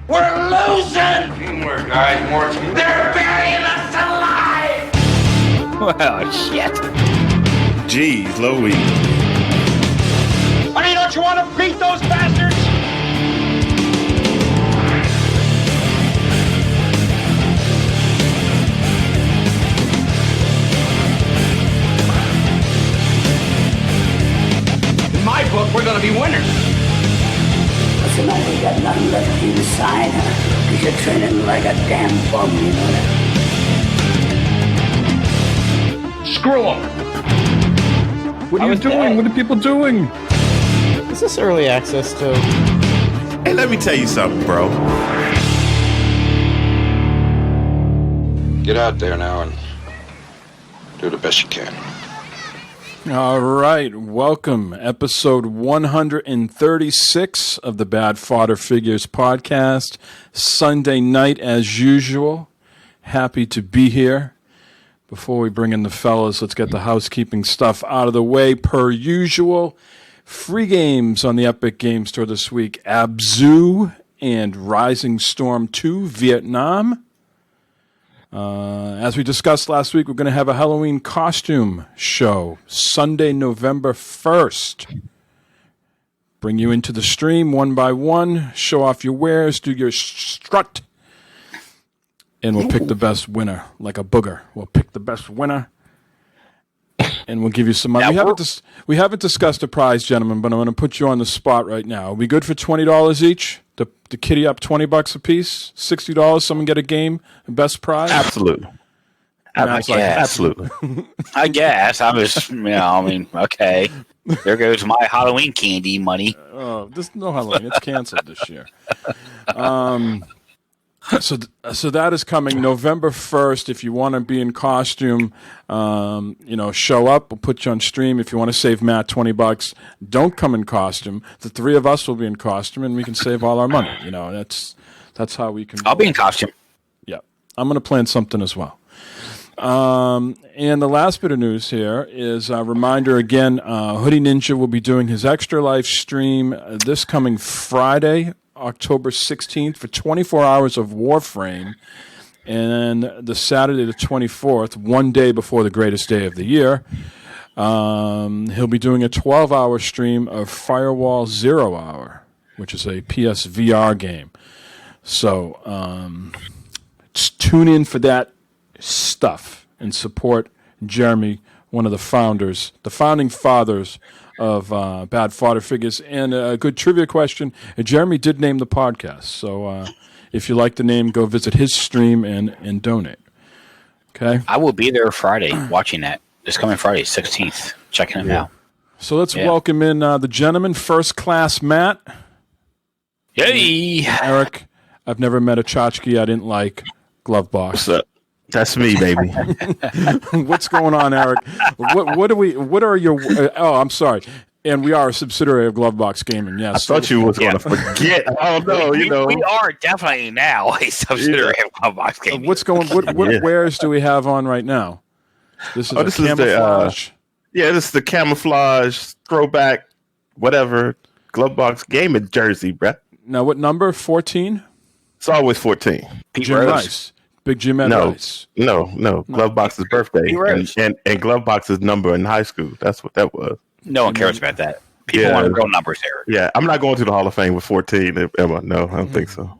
We're losing! Teamwork, guys, more teamwork. They're burying us alive! Well, shit. Jeez, Louie. I mean, don't you want to beat those bastards? In my book, we're going to be winners. Listen, I ain't got nothing left inside, because you're training like a damn bum, you know that? Screw them. What are you doing? What are people doing? Is this early access to? Hey, let me tell you something, bro. Get out there now and do the best you can. All right, welcome. Episode 136 of the Bad Fodder Figures podcast. Sunday night as usual. Happy to be here. Before we bring in the fellas, let's get the housekeeping stuff out of the way per usual. Free games on the Epic Games Store this week. Abzu and Rising Storm 2, Vietnam. As we discussed last week, we're going to have a Halloween costume show Sunday, November 1st. Bring you into the stream one by one, show off your wares, do your strut, and we'll pick the best winner, like a booger. We'll pick the best winner, and we'll give you some money. We haven't discussed a prize, gentlemen, but I'm going to put you on the spot right now. Are we good for $20 each? To kitty up $20 a piece, $60. Someone get a game, best prize. Absolutely. Absolutely. I guess. Okay. There goes my Halloween candy money. Oh, there's no Halloween. It's canceled this year. So that is coming November 1st. If you want to be in costume, show up. We'll put you on stream. If you want to save Matt $20, don't come in costume. The three of us will be in costume, and we can save all our money. That's how we can. I'll be in costume. Yeah, I'm going to plan something as well. And the last bit of news here is a reminder again. HoodyNynja will be doing his Extra Life stream this coming Friday, October 16th, for 24 hours of Warframe, and the Saturday the 24th, one day before the greatest day of the year, he'll be doing a 12-hour stream of Firewall 0 Hour, which is a PSVR game. So tune in for that stuff and support Jeremy, one of the founding fathers of Bad Fodder Figures. And a good trivia question, Jeremy did name the podcast, so if you like the name, go visit his stream and donate. Okay? I will be there Friday watching that. This coming Friday, 16th. Checking him out. So let's welcome in the gentleman, First Class Matt. Yay! Eric, I've never met a tchotchke I didn't like. Glove box. What's up? That's me, baby. What's going on, Eric? What are your? I'm sorry. And we are a subsidiary of Glovebox Gaming. Yes. I thought you was going to forget. Oh no, we are definitely now a subsidiary of Glovebox Gaming. What's going? What wares do we have on right now? This is camouflage. This is the camouflage throwback, whatever Glovebox Gaming jersey, bruh. Now, what number? 14. It's always 14. Jim Rice. Big Jim Rice. No. Glovebox's birthday and Glovebox's number in high school. That's what that was. No one cares about that. People want real numbers there. Yeah, I'm not going to the Hall of Fame with 14. Emma. No, I don't think so.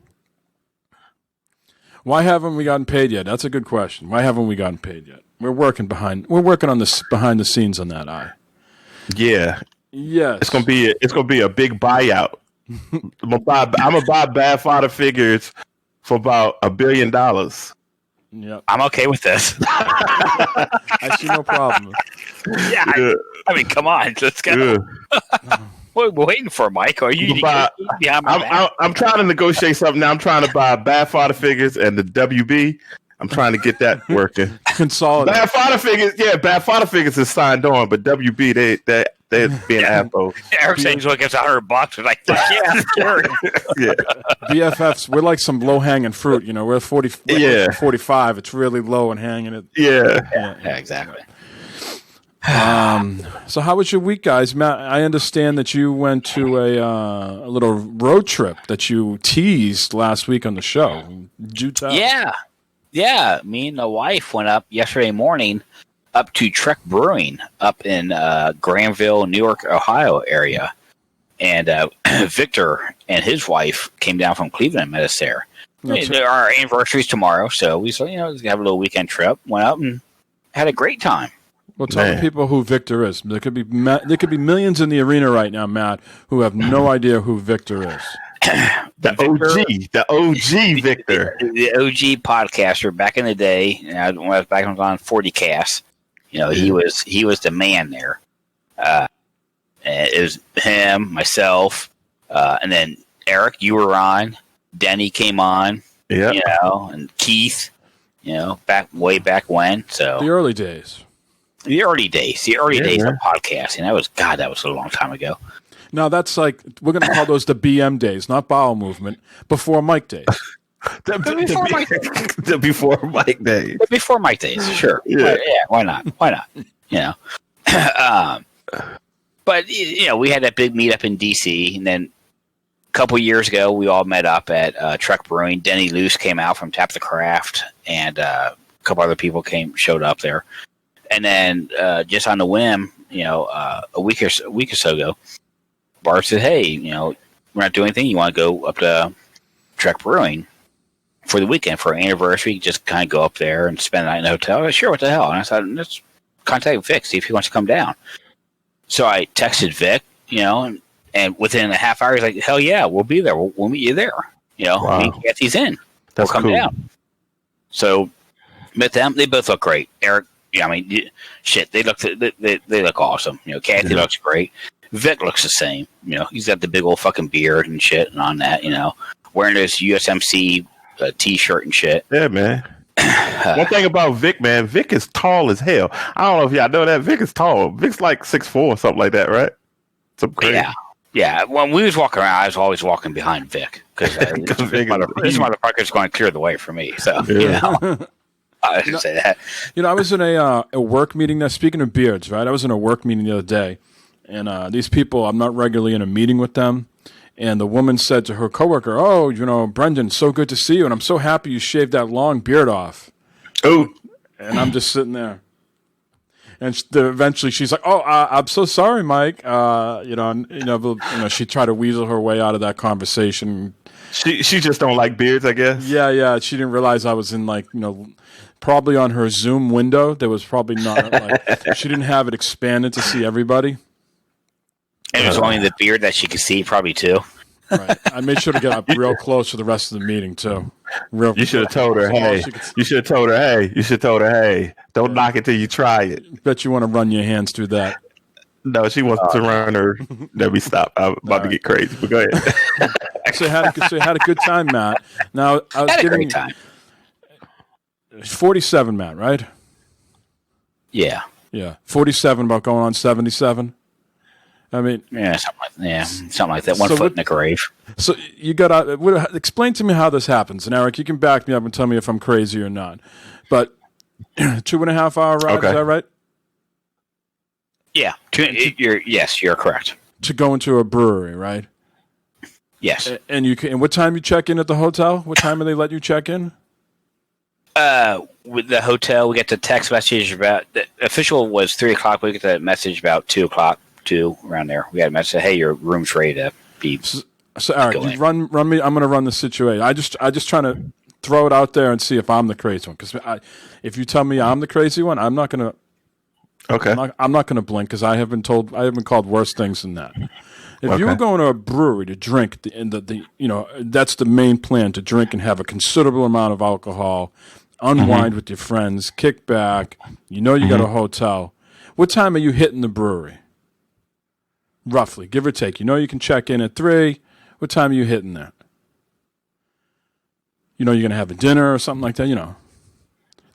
Why haven't we gotten paid yet? That's a good question. Why haven't we gotten paid yet? We're working on this behind the scenes on that. Yeah. Yes. It's gonna be a big buyout. I'm gonna buy Bad Fodder Figures for about $1 billion. Yep. I'm okay with this. I see no problem. Yeah. I mean, come on, let's go. What are we waiting for, Mike? Are you behind my back? I'm trying to negotiate something now. I'm trying to buy Bad Fodder Figures and the WB. I'm trying to get that working. Consolidate. Bad Fodder Figures is signed on, but WB they're being assholes. Eric saying he's looking at $100. We're like, yeah, scary. Yeah. BFFs, we're like some low hanging fruit. We're 45. It's really low and hanging. Yeah, exactly. So how was your week, guys? Matt, I understand that you went to a little road trip that you teased last week on the show. Did you tell? Yeah. Me and the wife went up yesterday morning up to Trek Brewing up in Granville, New York, Ohio area. And Victor and his wife came down from Cleveland and met us there. Our anniversary's tomorrow, so we said, let's have a little weekend trip. Went up and had a great time. Well, tell the people who Victor is. There could be millions in the arena right now, Matt, who have no idea who Victor is. The OG Victor. The OG podcaster back in the day, when I was back on 40cast, he was the man there. It was him, myself, and then Eric, you were on. Denny came on. Yeah. And Keith, way back when. So the early days. The early days of podcasting. That was a long time ago. No, that's like, we're going to call those the BM days, not bowel movement, before Mike days. Before Mike days. Before Mike days, sure. Yeah, why not? But, we had that big meetup in D.C., and then a couple years ago, we all met up at Trek Brewing. Denny Luce came out from Tap the Craft, and a couple other people showed up there. And then just on the whim, a week or so ago, Barb said, hey, we're not doing anything. You want to go up to Trek Brewing for the weekend for our anniversary? Just kind of go up there and spend the night in the hotel. Sure, what the hell? And I said, let's contact Vic, see if he wants to come down. So I texted Vic, and within a half hour, he's like, hell yeah, we'll be there. We'll meet you there. Wow. We can get these in. We'll come down. So met them. They both look great. Eric, they look awesome. Kathy looks great. Vic looks the same. He's got the big old fucking beard and shit, and on that, wearing this USMC t-shirt and shit. Yeah, man. One thing about Vic, man, Vic is tall as hell. I don't know if y'all know that. Vic is tall. Vic's like 6'4" or something like that, right? Something crazy. Yeah. When we was walking around, I was always walking behind Vic because these motherfuckers going to clear the way for me. So I should say that. I was in a work meeting. Now, speaking of beards, right? I was in a work meeting the other day, and these people, I'm not regularly in a meeting with them. And the woman said to her coworker, "Oh, Brendan, so good to see you, and I'm so happy you shaved that long beard off." Oh, and I'm just sitting there. And eventually, she's like, "Oh, I'm so sorry, Mike." She tried to weasel her way out of that conversation. She just don't like beards, I guess. Yeah. She didn't realize I was in probably on her Zoom window. There was probably not she didn't have it expanded to see everybody. And it was only the beard that she could see, probably too. Right. I made sure to get up real close to the rest of the meeting too. You should have told her, hey. You should have told her, hey. Don't knock it till you try it. Bet you want to run your hands through that. No, she wants to run her. Let me stop. I'm about to get crazy. But go ahead. So you had a good time, Matt. Now I was had a great time. 47, Matt, right? Yeah. 47 about going on 77. I mean, something like that. One foot in the grave. So you got to explain to me how this happens. And Eric, you can back me up and tell me if I'm crazy or not. But 2.5 hour ride, okay. Is that right? Yeah. You're correct. To go into a brewery, right? Yes. And what time you check in at the hotel? What time do they let you check in? With the hotel, we get the text message about the official was 3:00. We get the message about 2:00. 2 around there. We got a message. Hey, your room's ready to be. So Eric, you run me. I'm going to run the situation. I just trying to throw it out there and see if I'm the crazy one. Because if you tell me I'm the crazy one, I'm not going to. Okay. I'm not going to blink because I have been called worse things than that. If you were going to a brewery to drink, that's the main plan, to drink and have a considerable amount of alcohol, unwind with your friends, kick back. You got a hotel. What time are you hitting the brewery? Roughly, give or take. You can check in at 3. What time are you hitting that? You're going to have a dinner or something like that.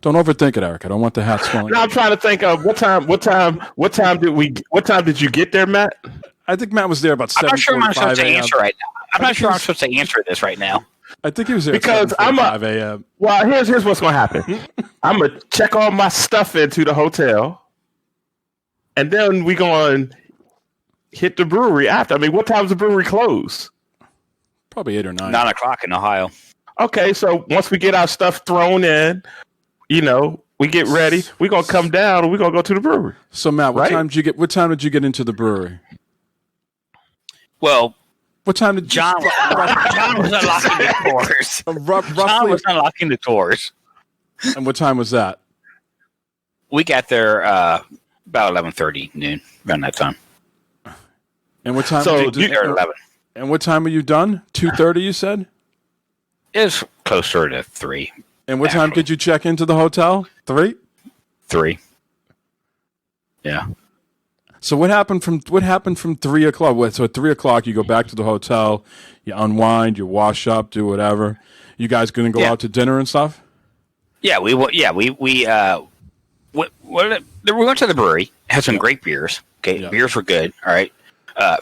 Don't overthink it, Eric. I don't want the hat swelling. No, I'm trying to think of what time did you get there, Matt? I think Matt was there about 7:45 I'm not sure I'm supposed to answer right now. I'm not sure I'm supposed to answer this right now. I think he was there because at 7:45 a.m. Well, here's what's going to happen. I'm going to check all my stuff into the hotel. and then we going to hit the brewery after. I mean, what time does the brewery close? Probably 8 or 9. 9 o'clock in Ohio. Okay, so once we get our stuff thrown in, we get ready. We're gonna come down and we're gonna go to the brewery. So Matt, what Right? time did you get into the brewery? Well, What time did John was unlocking the doors. John roughly? was unlocking the doors. And what time was that? We got there about 11:30 noon, around that time. And what time? So did you, There at 11. and what time were you done? 2:30, you said. It was closer to 3. And what time did you check into the hotel? 3. 3. Yeah. So what happened from 3 o'clock? So at 3 o'clock, you go back to the hotel, you unwind, you wash up, do whatever. You guys going to go out to dinner and stuff? Yeah, we went to the brewery, had some great beers. Okay, beers were good. All right,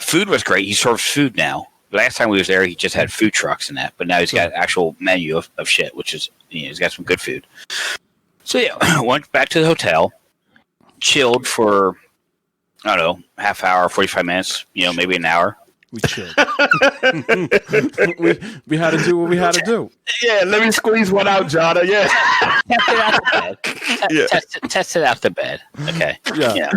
food was great. He serves food now. Last time we was there, he just had food trucks and that, but now he's got an actual menu of shit, which is he's got some good food. So yeah, went back to the hotel, chilled for I don't know, half hour, 45 minutes, maybe an hour. We chilled. we had to do what we had to do. Yeah, let me squeeze one out, Jada. Yeah. Test it out the bed. Okay. Yeah.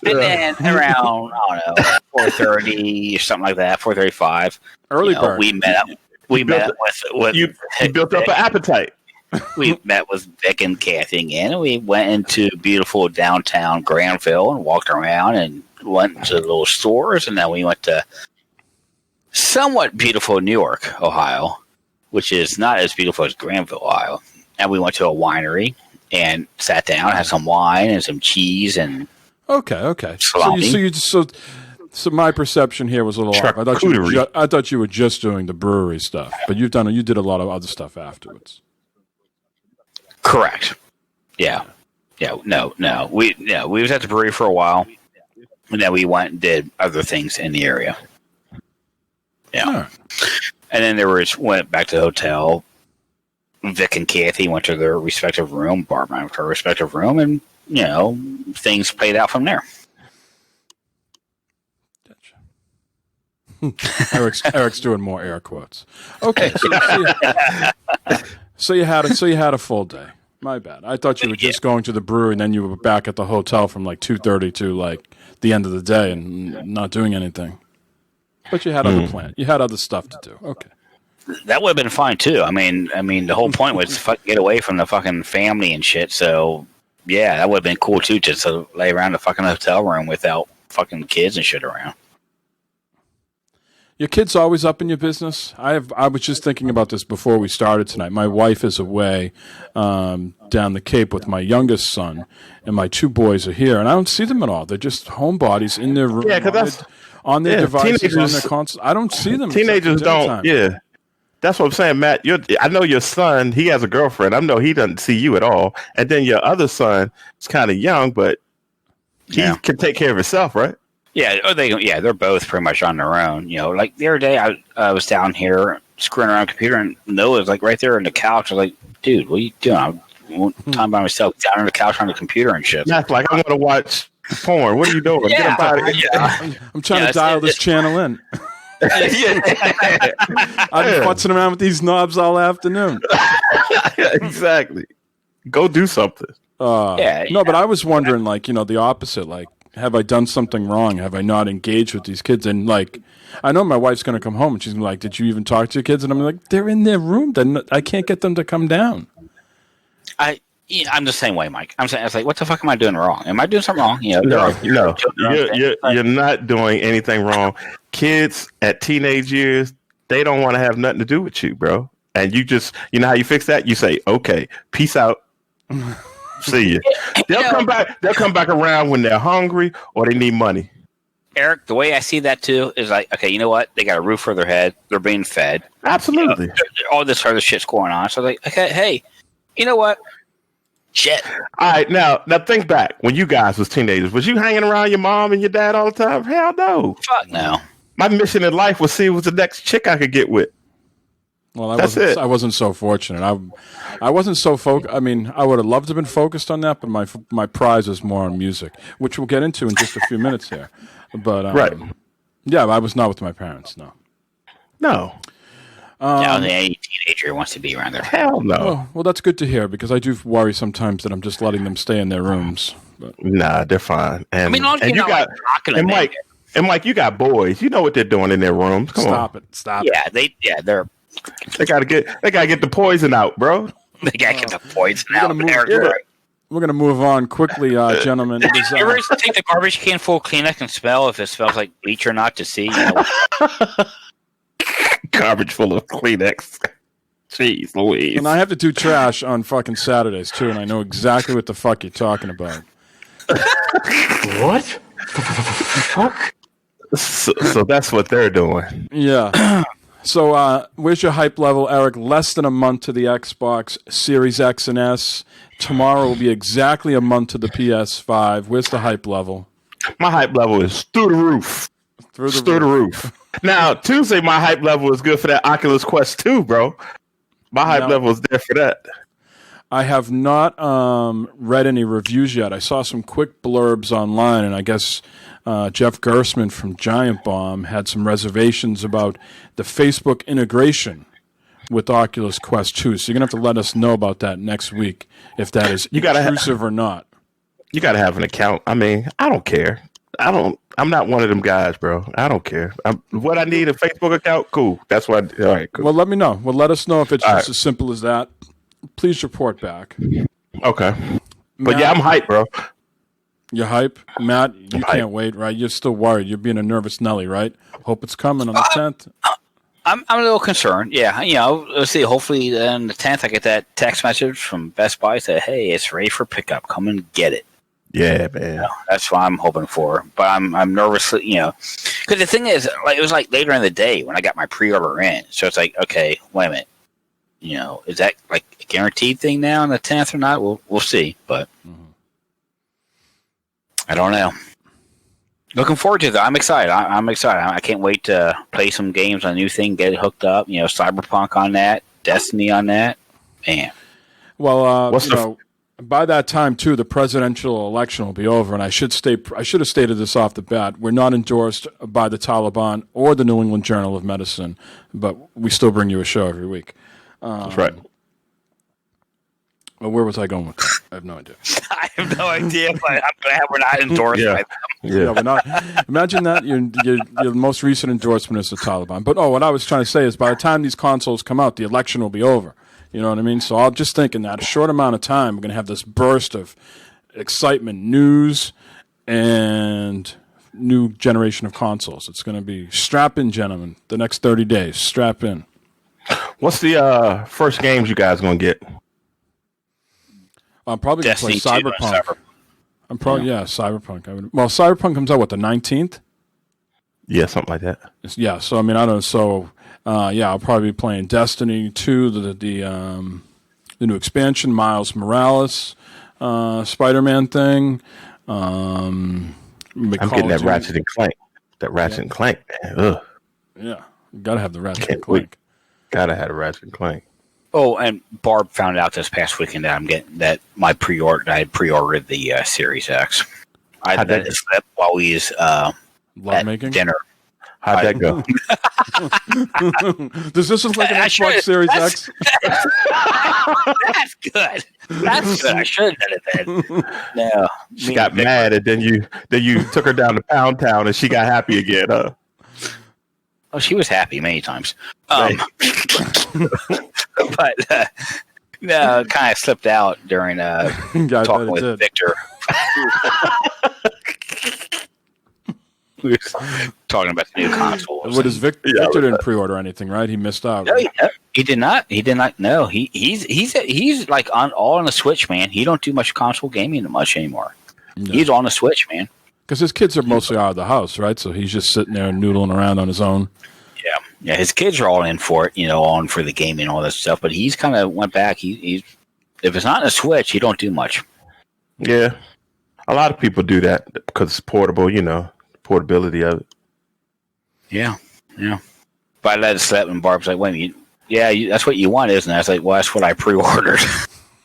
And then around, I don't know, 4:30 or something like that, 4:35. Early bird. We met up. We met up with You built up an appetite. We met with Vic and Kathy again, and we went into beautiful downtown Granville and walked around and went to the little stores, and then we went to somewhat beautiful Newark, Ohio, which is not as beautiful as Granville, Ohio. And we went to a winery and sat down, had some wine and some cheese and Okay. salami. So my perception here was a little off. I thought you were just doing the brewery stuff, but you did a lot of other stuff afterwards. Correct. Yeah. No. We was at the brewery for a while, and then we went and did other things in the area. Yeah. Right. And then went back to the hotel. Vic and Kathy went to their respective room. Barbara went to her respective room, and things played out from there. Gotcha. Eric's doing more air quotes. Okay. So you had a full day. My bad. I thought you were just going to the brewery and then you were back at the hotel from like 2:30 to like the end of the day and not doing anything. But you had other plans. You had other stuff to do. Okay. That would have been fine too. I mean, the whole point was to get away from the fucking family and shit. So yeah, that would have been cool too, just to lay around the fucking hotel room without fucking kids and shit around. Your kids always up in your business? I was just thinking about this before we started tonight. My wife is away down the Cape with my youngest son, and my 2 boys are here, and I don't see them at all. They're just homebodies in their room, on their devices, on their console. I don't see them. Teenagers don't. Yeah, that's what I'm saying, Matt. I know your son. He has a girlfriend. I know he doesn't see you at all. And then your other son is kind of young, but he can take care of himself, right? Yeah, they're both pretty much on their own. Like the other day, I was down here screwing around on the computer, and Noah's like right there on the couch. I was like, dude, what are you doing? I'm time by myself, down on the couch on the computer and shit. Matt's like, I want to watch porn. What are you doing? Get up out of here. I'm trying to dial this channel in. I've been futzing around with these knobs all afternoon. Exactly. Go do something. No, but I was wondering, the opposite. Like, have I done something wrong? Have I not engaged with these kids? And I know my wife's going to come home and she's gonna be like, did you even talk to your kids? And I'm like, they're in their room. I can't get them to come down. I'm the same way, Mike. I was like, what the fuck am I doing wrong? Am I doing something wrong? No, you're not doing anything wrong. Kids at teenage years, they don't want to have nothing to do with you, bro. And you just, how you fix that? You say, okay, peace out. See you. They'll come back. They'll come back around when they're hungry or they need money. Eric, the way I see that too is like, okay, you know what? They got a roof over their head. They're being fed. Absolutely. All this other shit's going on. So like, okay, hey, you know what? Shit. All right, now think back when you guys was teenagers. Was you hanging around your mom and your dad all the time? Hell no. Fuck no. My mission in life was see who's the next chick I could get with. Well, I That's wasn't. it. I wasn't so fortunate. I wasn't so focused. I mean, I would have loved to have been focused on that, but my prize is more on music, which we'll get into in just a few minutes here. But Right. yeah, I was not with my parents. No. No. I don't think any teenager wants to be around their Hell no. Well, that's good to hear because I do worry sometimes that I'm just letting them stay in their rooms. But Nah, they're fine. And, I mean, honestly, and you not got like rocking and them Mike, and Mike, you got boys. You know what they're doing in their rooms. Come stop on. it. Stop Yeah, they're They gotta get the poison out, bro. they gotta get the poison out. move- Eric, you're you're right. We're going to move on quickly, gentlemen. It is, You ever take the garbage can full of Kleenex and smell if it smells like bleach or not to see? You know, Garbage full of Kleenex. Jeez Louise. and I have to do trash on fucking Saturdays, too, and I know exactly what the fuck you're talking about. What? Fuck? So that's what they're doing. Yeah. So, where's your hype level, Eric? Less than a month to the Xbox Series X and S. Tomorrow will be exactly a month to the PS5. Where's the hype level? My hype level is through the roof. Through Through the roof. Now, Tuesday, my hype level is good for that Oculus Quest 2, bro. My hype level is there for that. I have not read any reviews yet. I saw some quick blurbs online, and I guess Jeff Gersman from Giant Bomb had some reservations about the Facebook integration with Oculus Quest 2. So you're going to have to let us know about that next week, if that is intrusive or not. You got to have an account. I mean, I don't care. I'm not one of them guys, bro. I don't care. What I need, a Facebook account? Cool. That's what all right, cool. Well, let me know. Well, let us know if it's All just right. as simple as that. Please report back. Okay. But Matt, yeah, I'm hyped, bro. you hype? Matt, you I'm can't hyped. wait, right? You're still worried. You're being a nervous Nelly, right? Hope it's coming on the 10th. I'm a little concerned. Yeah, you know, let's see. Hopefully, on the 10th, I get that text message from Best Buy that hey, it's ready for pickup. Come and get it. Yeah, man. You know, that's what I'm hoping for. But I'm nervous, you know, because the thing is, like, it was like later in the day when I got my pre-order in. So it's like, okay, wait a minute. You know, is that like a guaranteed thing now on the 10th or not? We'll see. But I don't know. Looking forward to that. I'm excited. I'm excited. I can't wait to play some games on a new thing, get it hooked up. You know, Cyberpunk on that, Destiny on that. Man. Well, What's you the- know, by that time too, the presidential election will be over, and I should have stated this off the bat. We're not endorsed by the Taliban or the New England Journal of Medicine, but we still bring you a show every week. That's right. Well, where was I going with that? I have no idea. I have no idea, but I'm glad we're not endorsed Yeah. by them. Yeah, we're not. Imagine that your most recent endorsement is the Taliban. But what I was trying to say is, by the time these consoles come out, the election will be over. You know what I mean? So I'm just thinking that a short amount of time, we're going to have this burst of excitement, news, and new generation of consoles. It's going to be strap in, gentlemen. The next 30 days, strap in. What's the first games you guys gonna get? I'm probably going to play Destiny 2 and Cyberpunk. I'm probably Cyberpunk. Well, Cyberpunk comes out the 19th. Yeah, something like that. Yeah, so I mean, I don't know. So, I'll probably be playing Destiny 2, the new expansion, Miles Morales, Spider-Man thing. I'm getting that Ratchet and Clank. That Ratchet and Clank, man. Ugh. Yeah, you gotta have the Ratchet and Can't Clank. wait. Gotta have a Ratchet and Clank. Oh, and Barb found out this past weekend that I'm getting that I had pre-ordered the Series X. I How'd let that it slip while we was Love at making. dinner. How'd that go? Does this look like an I Xbox should've- Series that's- X? That's good. That's good. I should have done it then. No, She got mad, and then you took her down to Pound Town, and she got happy again. Huh? Oh, she was happy many times. Right. But no, it kind of slipped out during I talking bet it with did. Victor. We were talking about the new consoles. What is Victor Yeah, didn't pre-order anything, right? He missed out. No, Right? he did not. He did not. No, he's like all on the Switch, man. He don't do much console gaming much anymore. No. He's on the Switch, man. Because his kids are mostly out of the house, right? So he's just sitting there noodling around on his own. Yeah. His kids are all in for it, on for the gaming and all that stuff. But he's kind of went back. He's if it's not in the Switch, he don't do much. Yeah, a lot of people do that because it's portable. Portability of it. Yeah. But I let it slip, and Barb's like, "Wait a minute, Yeah, that's what you want, isn't it? I was like, well, that's what I pre-ordered.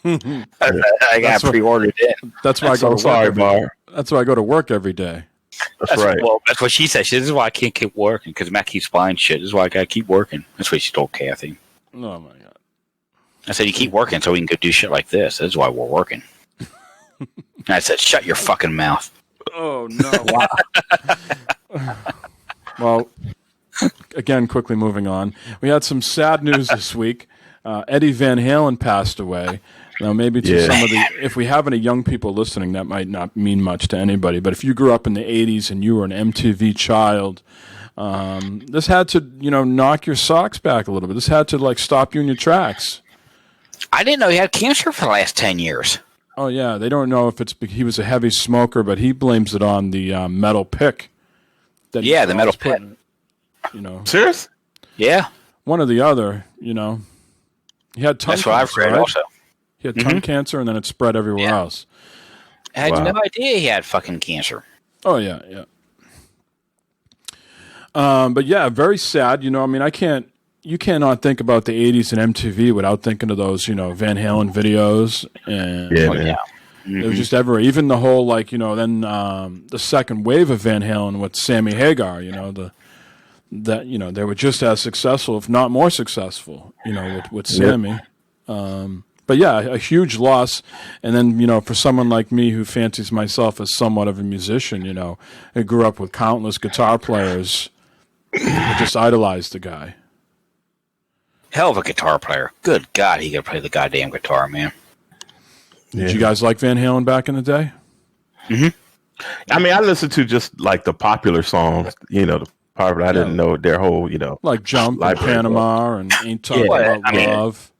I got pre-ordered it. That's why I go to work. That's why I go to work every day. That's right. Well, that's what she said. She said, this is why I can't keep working because Matt keeps buying shit. This is why I got to keep working. That's what she told Kathy. Oh, my God. I said, you keep working so we can go do shit like this. This is why we're working. And I said, shut your fucking mouth. Oh, no. Well, again, quickly moving on. We had some sad news this week. Eddie Van Halen passed away. Now, maybe to some of the, if we have any young people listening, that might not mean much to anybody. But if you grew up in the 80s and you were an MTV child, this had to, knock your socks back a little bit. This had to, stop you in your tracks. I didn't know he had cancer for the last 10 years. Oh, yeah. They don't know if he was a heavy smoker, but he blames it on the metal pick. The metal pick. Serious? Yeah. One or the other, He had tongue That's what I've read also. He had tongue cancer, and then it spread everywhere else. I had no idea he had fucking cancer. Oh, yeah. But, yeah, very sad. You cannot think about the 80s and MTV without thinking of those, Van Halen videos. And it was just everywhere. Even the whole, then the second wave of Van Halen with Sammy Hagar, they were just as successful, if not more successful, with Sammy. But yeah, a huge loss. And then, for someone like me who fancies myself as somewhat of a musician, I grew up with countless guitar players who just idolized the guy. Hell of a guitar player. Good God, he could play the goddamn guitar, man. Yeah. Did you guys like Van Halen back in the day? Mm-hmm. I mean, I listened to just the popular songs, the popular. I didn't know their whole, like Jump and Panama and Ain't Talking About Love.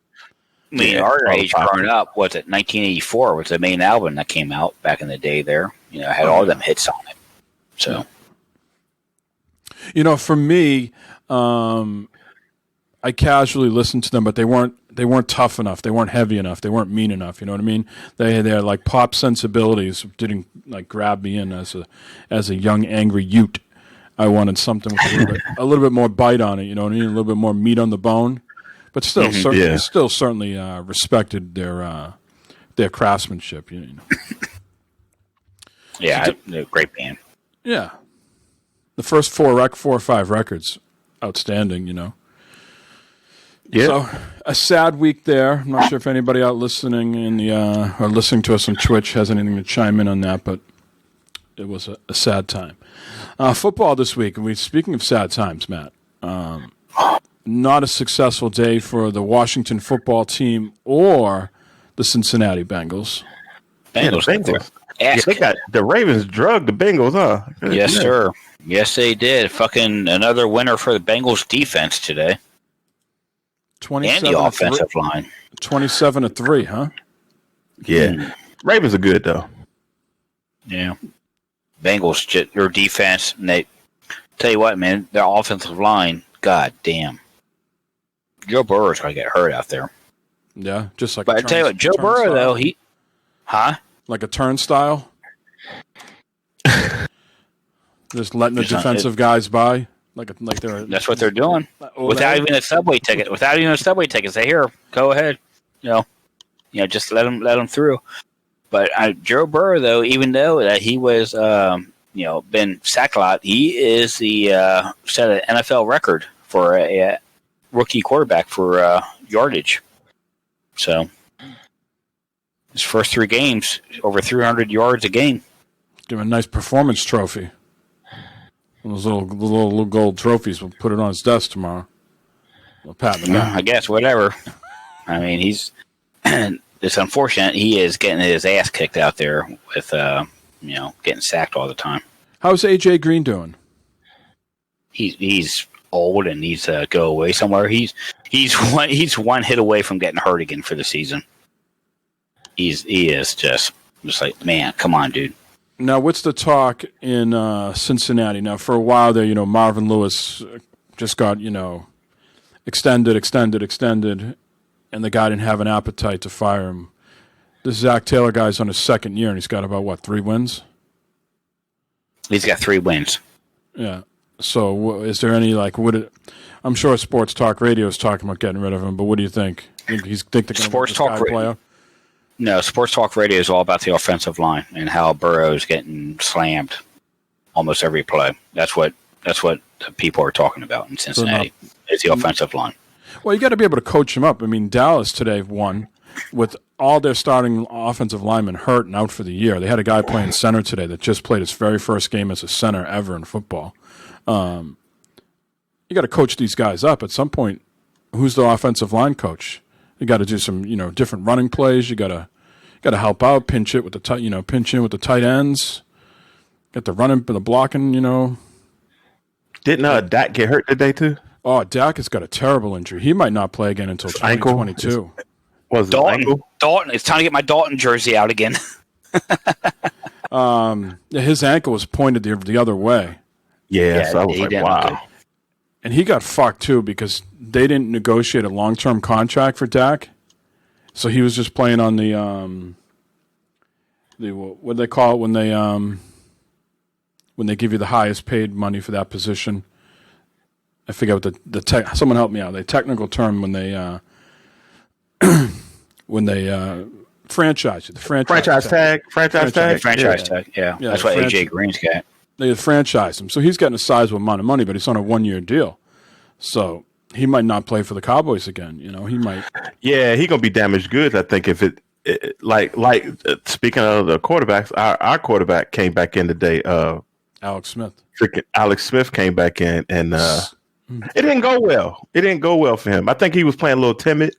Our age growing up, was it 1984 was the main album that came out back in the day there. Had all them hits on it. So. For me, I casually listened to them, but they weren't tough enough. They weren't heavy enough. They weren't mean enough. You know what I mean? Their pop sensibilities didn't grab me in as a young angry Ute. I wanted something with a little bit more bite on it. You know what I mean? A little bit more meat on the bone. But still, certainly respected their craftsmanship. Yeah, great band. Yeah, the first 4 or 5 records, outstanding. Yeah. So a sad week there. I'm not sure if anybody out listening or listening to us on Twitch has anything to chime in on that, but it was a sad time. Football this week. Speaking of sad times, Matt. Not a successful day for the Washington football team or the Cincinnati Bengals. Bengals. They got the Ravens drugged the Bengals, huh? Yes, sir. Yes, they did. Fucking another winner for the Bengals defense today. And the offensive line. 27-3, huh? Yeah. Ravens are good, though. Yeah. Bengals, their defense, and they tell you what, man, their offensive line, god damn. Joe Burrow's going to get hurt out there. Yeah, just like but I tell you what, Joe Burrow, though, like a turnstile? Just letting the defensive guys by? That's what they're doing. Without even a subway ticket. Say, here, go ahead. Just let them through. But Joe Burrow, though, even though that he was, been sacked a lot, he is the set an NFL record for a rookie quarterback for yardage. So his first 3 games, over 300 yards a game. Give him a nice performance trophy. Those little gold trophies. We'll put it on his desk tomorrow. We'll pat him down. I guess, whatever. I mean, it's unfortunate he is getting his ass kicked out there with, getting sacked all the time. How's AJ Green doing? He's old and needs to go away somewhere. He's one hit away from getting hurt again for the season. He is just like, man, come on, dude. Now, what's the talk in Cincinnati? Now, for a while there, Marvin Lewis just got, extended, and the guy didn't have an appetite to fire him. This Zach Taylor guy's on his 2nd year, and he's got about, 3 wins? He's got 3 wins. Yeah. So is there any I'm sure Sports Talk Radio is talking about getting rid of him, but what do you think? Think they're going to Sports Talk player? No, Sports Talk Radio is all about the offensive line and how Burrow's getting slammed almost every play. That's what people are talking about in Cincinnati. It's the offensive line. Well, you got to be able to coach him up. I mean, Dallas today won with all their starting offensive linemen hurt and out for the year. They had a guy playing center today that just played his very first game as a center ever in football. You got to coach these guys up at some point. Who's the offensive line coach? You got to do some, different running plays. You got to help out, pinch in with the tight ends. Get the running, the blocking. Didn't Dak get hurt today too? Oh, Dak has got a terrible injury. He might not play again until 2022. Was it Dalton? It's time to get my Dalton jersey out again. His ankle was pointed the other way. Yeah, so I was like, wow. And he got fucked too because they didn't negotiate a long-term contract for Dak, so he was just playing on the what do they call it when they give you the highest paid money for that position. I forget what someone help me out. The technical term when they franchise you. The franchise tag. Franchise tag. Yeah. That's what AJ Green's got. They franchise him, so he's getting a sizable amount of money, but he's on a 1-year deal, so he might not play for the Cowboys again. He might. Yeah, he's gonna be damaged goods. I think if speaking of the quarterbacks, our quarterback came back in today. Alex Smith. Freaking Alex Smith came back in, and it didn't go well. It didn't go well for him. I think he was playing a little timid.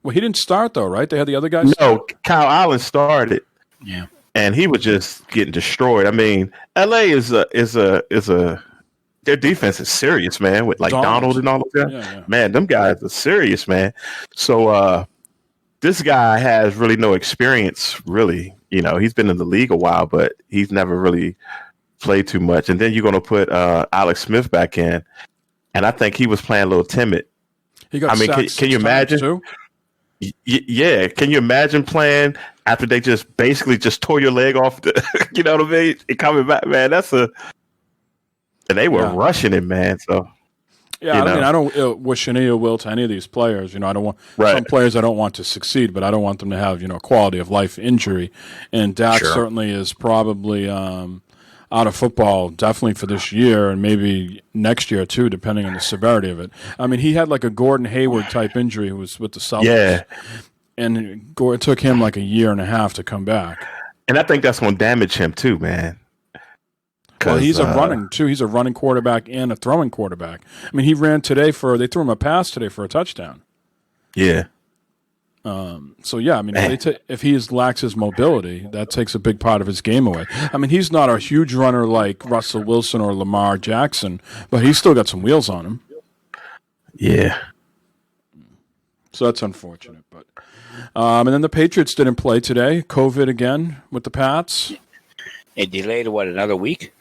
Well, he didn't start though, right? They had the other guys. No, Kyle Allen started. Yeah. And he was just getting destroyed. I mean, LA is a their defense is serious, man, with Donald and all of that. Yeah. Man, them guys are serious, man. So this guy has really no experience, really. He's been in the league a while, but he's never really played too much. And then you're going to put Alex Smith back in, and I think he was playing a little timid. He got can you imagine? Too? Yeah, can you imagine playing after they just basically just tore your leg off? You know what I mean? And coming back, man, and they were rushing him, man. So yeah, I don't wish any ill will to any of these players. I don't want some players I don't want to succeed, but I don't want them to have quality of life injury. And Dak certainly is probably out of football, definitely for this year and maybe next year too, depending on the severity of it. I mean, he had like a Gordon Hayward type injury who was with the Celtics. Yeah. And it took him like a year and a half to come back. And I think that's going to damage him too, man. Well, he's a running quarterback and a throwing quarterback. I mean, he ran today they threw him a pass today for a touchdown. Yeah. So yeah, I mean, if he lacks his mobility, that takes a big part of his game away. I mean, he's not a huge runner like Russell Wilson or Lamar Jackson, but he's still got some wheels on him. Yeah. So that's unfortunate, but and then the Patriots didn't play today. COVID again with the Pats. It delayed another week?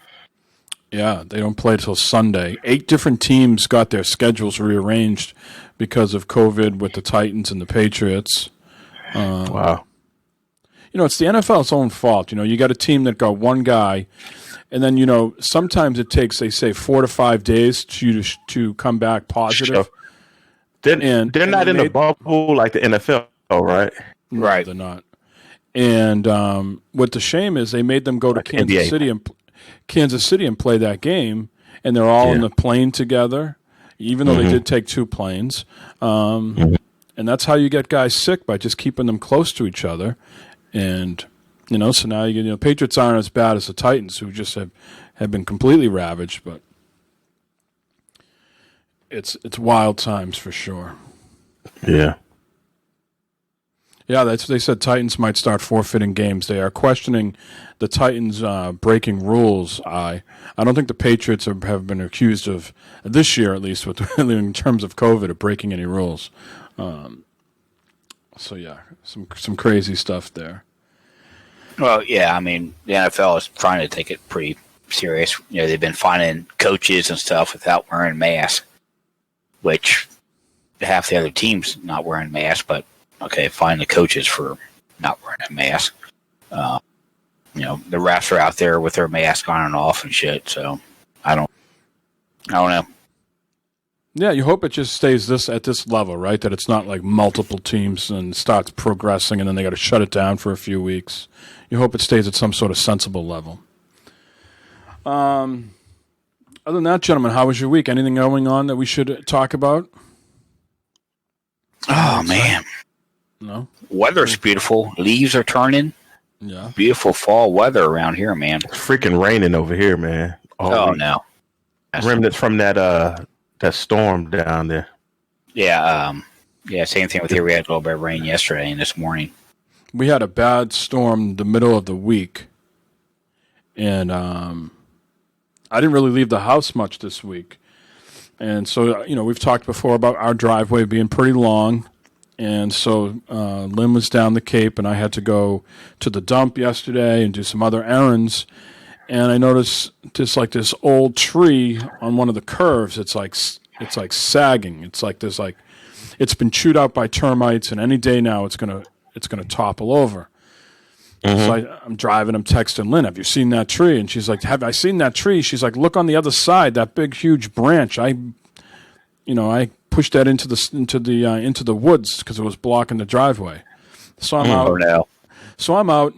Yeah, they don't play till Sunday. 8 different teams got their schedules rearranged because of COVID with the Titans and the Patriots. Wow. It's the NFL's own fault. You got a team that got one guy, and then, sometimes it takes, they say, 4 to 5 days to come back positive. They're not in the bubble like the NFL, right? No, right. They're not. And what the shame is, they made them go to Kansas City and play that game, and they're all in the plane together, even though they did take 2 planes. And that's how you get guys sick, by just keeping them close to each other. And so now Patriots aren't as bad as the Titans, who just have been completely ravaged, but it's wild times for sure. Yeah. Yeah, they said Titans might start forfeiting games. They are questioning the Titans breaking rules. I don't think the Patriots have been accused of, this year at least, in terms of COVID, of breaking any rules. So yeah, some crazy stuff there. Well, yeah, I mean, the NFL is trying to take it pretty serious. They've been finding coaches and stuff without wearing masks, which half the other teams not wearing masks, but okay, fine the coaches for not wearing a mask. The refs are out there with their mask on and off and shit. So I don't I don't know. Yeah, you hope it just stays at this level, right? That it's not like multiple teams and starts progressing and then they got to shut it down for a few weeks. You hope it stays at some sort of sensible level. Other than that, gentlemen, how was your week? Anything going on that we should talk about? Oh, man. No? Weather's beautiful. Leaves are turning. Yeah. Beautiful fall weather around here, man. It's freaking raining over here, man. Oh, no. Remnants from that storm down there. Yeah, same thing with here. We had a little bit of rain yesterday and this morning. We had a bad storm the middle of the week, and I didn't really leave the house much this week. And so, we've talked before about our driveway being pretty long, and so Lynn was down the Cape, and I had to go to the dump yesterday and do some other errands. And I noticed just like this old tree on one of the curves. It's like sagging. It's like it's been chewed out by termites, and any day now it's gonna topple over. Mm-hmm. So I'm driving. I'm texting Lynn. Have you seen that tree? And she's like, "Have I seen that tree?" She's like, "Look on the other side. That big, huge branch. I pushed that into the woods because it was blocking the driveway." So I'm out. No. So I'm out.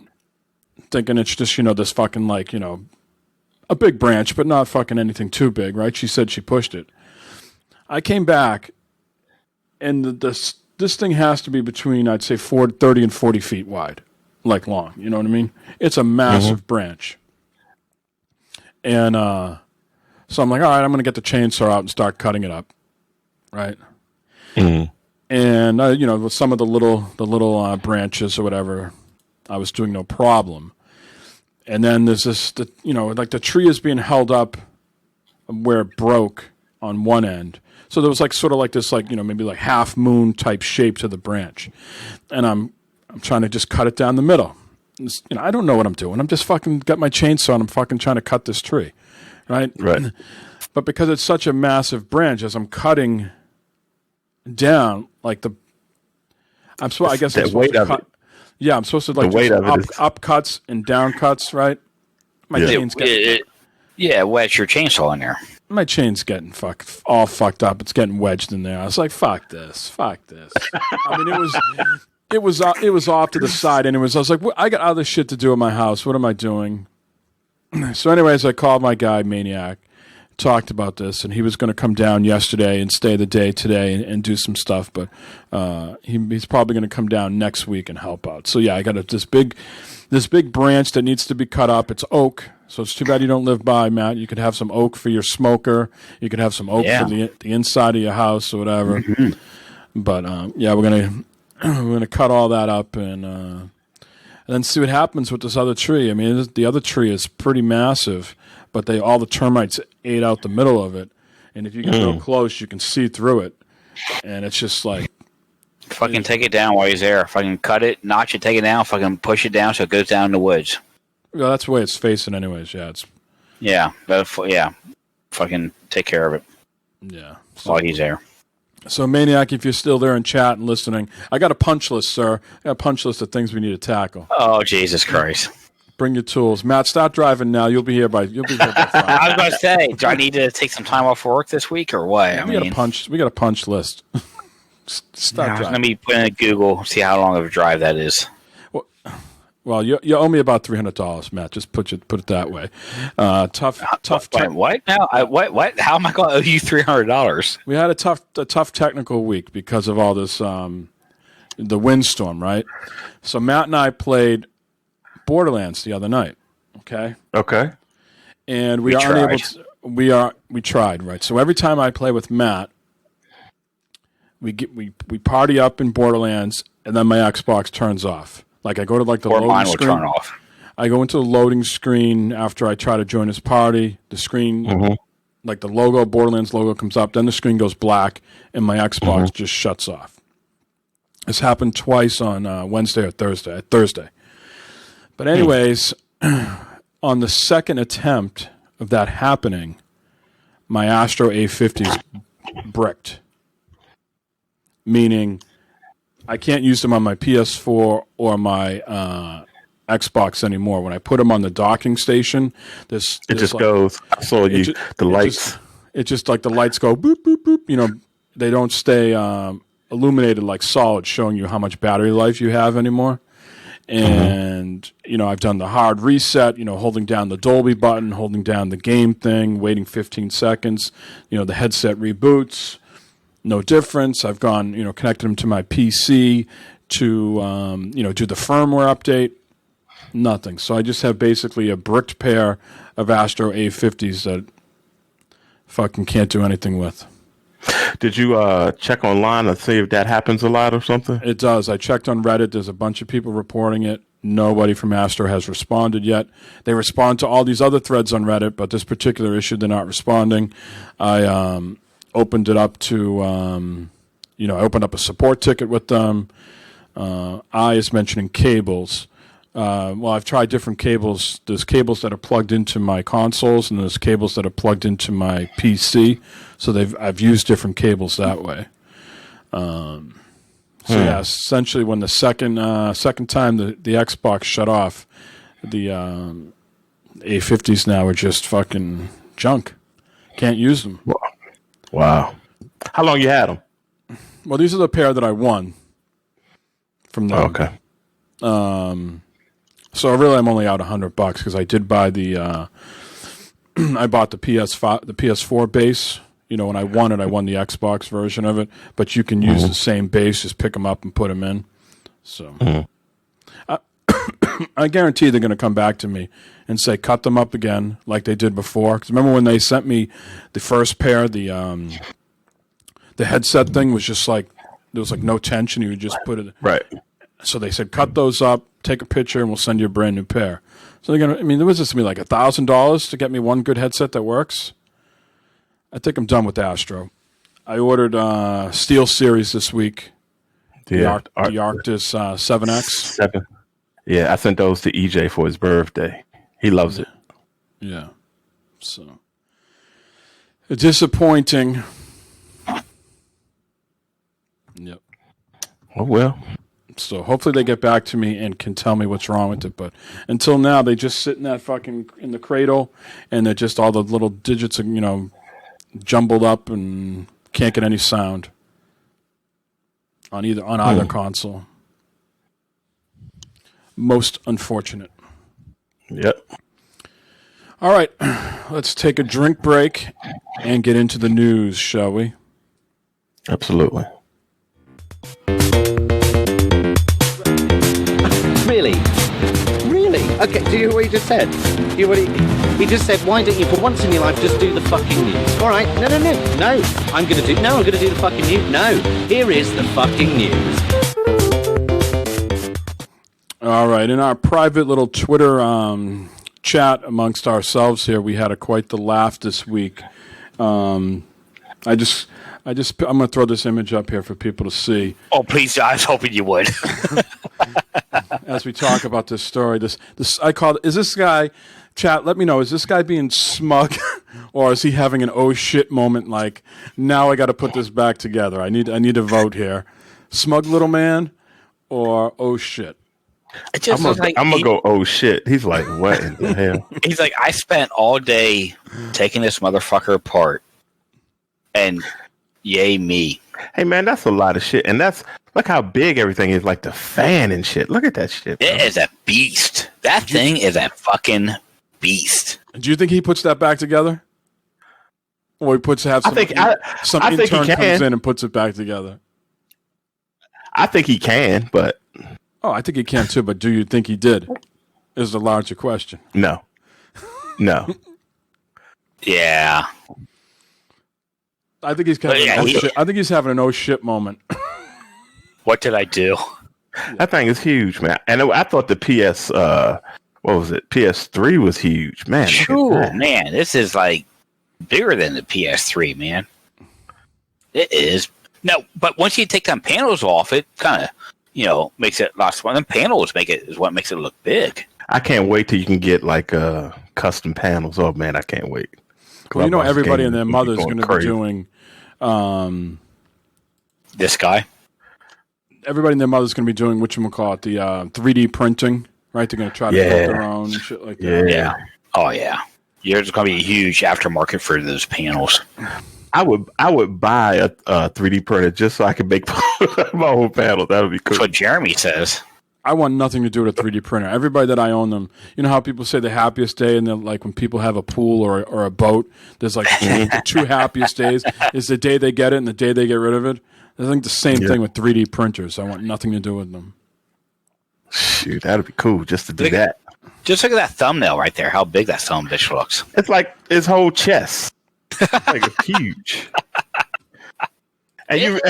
Thinking it's just, this fucking a big branch, but not fucking anything too big, right? She said she pushed it. I came back, and this thing has to be between, I'd say, 30 and 40 feet wide, like long. You know what I mean? It's a massive branch. And so I'm like, all right, I'm going to get the chainsaw out and start cutting it up, right? Mm-hmm. And, with some of the little branches or whatever, I was doing no problem. And then there's like the tree is being held up where it broke on one end. So there was sort of like this, maybe like half moon type shape to the branch. And I'm trying to just cut it down the middle. I don't know what I'm doing. I'm just fucking got my chainsaw and I'm fucking trying to cut this tree. Right? Right. But because it's such a massive branch, as I'm cutting down, I guess I'm supposed to cut. Yeah, I'm supposed to up cuts and down cuts, right? My chain's getting wedge your chainsaw in there. My chain's getting all fucked up. It's getting wedged in there. I was like, fuck this. I mean, it was off to the side, and I was like, I got other shit to do in my house. What am I doing? So, anyways, I called my guy Maniac, talked about this, and he was going to come down yesterday and stay the day today and do some stuff, but he's probably going to come down next week and help out. So yeah, I got this big branch that needs to be cut up. It's oak, so it's too bad you don't live by, Matt. You could have some oak for your smoker. You could have some oak for the inside of your house or whatever. Mm-hmm. But we're gonna cut all that up and then see what happens with this other tree. I mean, the other tree is pretty massive, but all the termites ate out the middle of it. And if you get real close, you can see through it. And it's just like... Fucking take it down while he's there. Fucking cut it, notch it, take it down, fucking push it down so it goes down in the woods. Well, that's the way it's facing anyways, yeah. Fucking take care of it. Yeah. While he's there. So, Maniac, if you're still there in chat and listening, I got a punch list, sir. I got a punch list of things we need to tackle. Oh, Jesus Christ. Bring your tools. Matt, start driving now. You'll be here by 5. I was going to say, do I need to take some time off work this week or what? We got a punch list. Start driving. Let me put in Google, see how long of a drive that is. Well, you owe me about $300, Matt. Just put it that way. Tough. What? Now, what? How am I going to owe you $300? We had a tough technical week because of all this, the windstorm, right? So Matt and I played Borderlands the other night. Okay. And we are unable to, we tried, right? So every time I play with Matt, we party up in Borderlands, and then my Xbox turns off. Like I go to the loading screen. Turn off. I go into the loading screen after I try to join his party. The screen, like the logo, Borderlands logo comes up. Then the screen goes black, and my Xbox just shuts off. This happened twice on Wednesday or Thursday. But anyways, on the second attempt of that happening, my Astro A50's bricked. Meaning I can't use them on my PS4 or my Xbox anymore. When I put them on the docking station, it just goes. I saw you. The lights. it's just like the lights go boop, boop, boop. You know, they don't stay illuminated like solid, showing you how much battery life you have anymore. And, you know, I've done the hard reset, you know, holding down the Dolby button, holding down the game thing, waiting 15 seconds. You know, the headset reboots, no difference. I've gone, you know, connected them to my PC to, you know, do the firmware update. Nothing. So I just have basically a bricked pair of Astro A50s that fucking can't do anything with. Did you check online and see if that happens a lot or something? It does. I checked on Reddit. There's a bunch of people reporting it. Nobody from Astro has responded yet. They respond to all these other threads on Reddit, but this particular issue, they're not responding. I opened it up to, you know, I opened up a support ticket with them. I is mentioning cables. Well, I've tried different cables. There's cables that are plugged into my consoles, and there's cables that are plugged into my PC. So I've used different cables that way. So yeah, essentially, when the second time the Xbox shut off, the A50s now are just fucking junk. Can't use them. Wow. How long you had them? Well, these are the pair that I won from them. Okay. So really, I'm only out $100 because I did buy the. I bought the PS4 base. You know, when I won it, I won the Xbox version of it. But you can use the same base, just pick them up and put them in. So, I guarantee they're going to come back to me and say cut them up again like they did before. Because remember when they sent me the first pair, the headset thing was just like there was like no tension. You would just put it right. So they said cut those up, take a picture, and we'll send you a brand new pair. So they're gonna. I mean, there was just gonna be like $1,000 to get me one good headset that works. I think I'm done with Astro. I ordered Steel Series this week. The Arctis 7X. 7. Yeah, I sent those to EJ for his birthday. He loves it. Yeah. So disappointing. Yep. Oh well. So hopefully they get back to me and can tell me what's wrong with it. But until now, they just sit in that fucking in the cradle, and they're just all the little digits are, you know, jumbled up and can't get any sound on either console. Most unfortunate. Yep. All right, let's take a drink break and get into the news, shall we? Absolutely. Really? Okay, do you hear what he just said? He just said, why don't you, for once in your life, just do the fucking news? All right, no, I'm going to do the fucking news. No, here is the fucking news. All right, in our private little Twitter chat amongst ourselves here, we had quite the laugh this week. I'm going to throw this image up here for people to see. Oh, please! I was hoping you would. As we talk about this story, this I call is this guy, chat? Let me know. Is this guy being smug, or is he having an oh shit moment? Like now, I got to put this back together. I need to vote here. Smug little man, or oh shit. I'm gonna go oh shit. He's like, what in the hell? He's like, I spent all day taking this motherfucker apart, and yay me. Hey man, that's a lot of shit, and look how big everything is, like the fan and shit. Look at that shit. Bro. It is a beast. That thing is a fucking beast. Do you think he puts that back together, or he some intern comes in and puts it back together? I think he can, but I think he can too. But do you think he did? Is the larger question. No. Yeah. I think he's I think he's having an oh shit moment. What did I do? That thing is huge, man. And I thought the PS3 was huge, man. Sure, man. This is like bigger than the PS3, man. It is. No, but once you take them panels off, it kind of, makes it lots of fun. The panels is what makes it look big. I can't wait till you can get like custom panels. Oh man, I can't wait. Well, everybody and their mother is going to be doing. This guy. Everybody and their mother is going to be doing the 3D printing, right? They're going to try to build their own and shit like that. Yeah. Oh yeah. There's going to be a huge aftermarket for those panels. I would buy a 3D printer just so I could make my own panel. That would be cool. That's what Jeremy says. I want nothing to do with a 3D printer. Everybody that I own them, you know how people say the happiest day, and then like when people have a pool or a boat, there's like the two happiest days is the day they get it and the day they get rid of it. I think the same thing with 3D printers. I want nothing to do with them. Shoot, that'd be cool just to do that. Just look at that thumbnail right there. How big that son of a bitch looks. It's like his whole chest. Like it's huge. And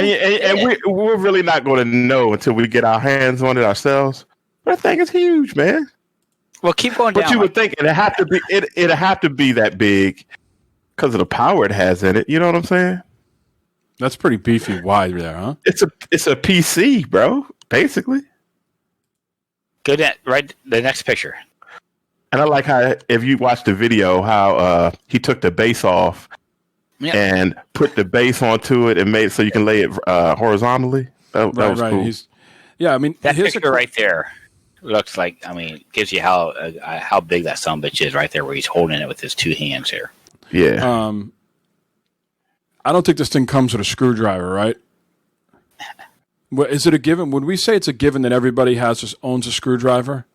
we're really not going to know until we get our hands on it ourselves. That thing is huge, man. Well, keep going down. But you would think it'd have to be that big because of the power it has in it. You know what I'm saying? That's pretty beefy wide there, huh? It's a PC, bro. Basically. Go down right the next picture. And I like how if you watch the video, how he took the base off. Yeah. And put the base onto it and made it so you can lay it horizontally. That was cool. I mean, that picture right there looks like, gives you how big that sumbitch is right there where he's holding it with his two hands here. Yeah. I don't think this thing comes with a screwdriver, right? Is it a given? Would we say it's a given that everybody owns a screwdriver?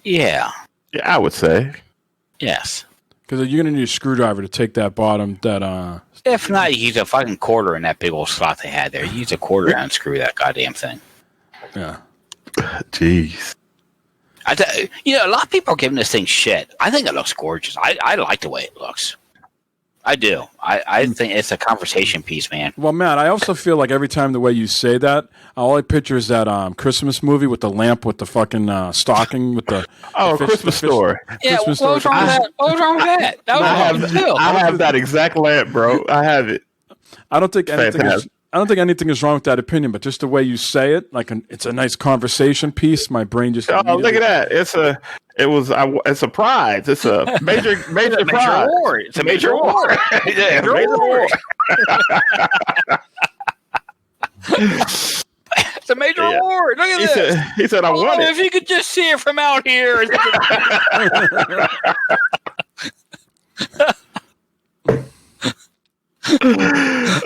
Yeah. Yeah, I would say. Yes. Because you're going to need a screwdriver to take that bottom. If not, you use a fucking quarter in that big old slot they had there. You use a quarter to unscrew that goddamn thing. Yeah. Jeez. A lot of people are giving this thing shit. I think it looks gorgeous. I like the way it looks. I do. I think it's a conversation piece, man. Well, Matt, I also feel like every time the way you say that, all I picture is that Christmas movie with the lamp with the fucking stocking with the Christmas Story. Yeah, what was wrong with that? What was wrong with that? I have that exact lamp, bro. I have it. I don't think anything is wrong with that opinion, but just the way you say it, it's a nice conversation piece. My brain just look at that! It's a prize. It's a major prize. Award. It's a major award. Major award. It's a major award. Look at this. He said, "I won it." If you could just see it from out here.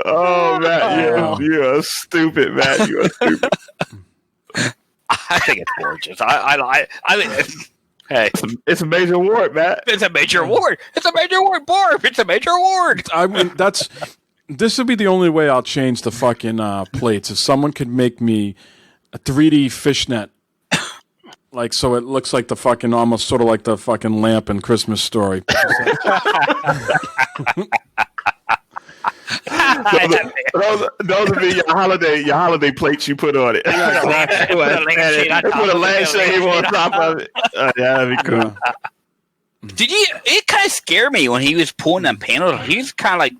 Oh, Matt, you're stupid, Matt. You are stupid. I think it's gorgeous. I think. Hey, it's a major award, Matt. It's a major award. It's a major award, Barb. It's a major award. I mean, this would be the only way I'll change the fucking plates. If someone could make me a 3D fishnet, so it looks like the fucking, almost sort of like the fucking lamp in Christmas Story. those would be your holiday plates you put on it. Yeah, exactly. Put a lampshade on top of it. Yeah, that'd be cool. It kind of scared me when he was pulling them panels. He was kind of like,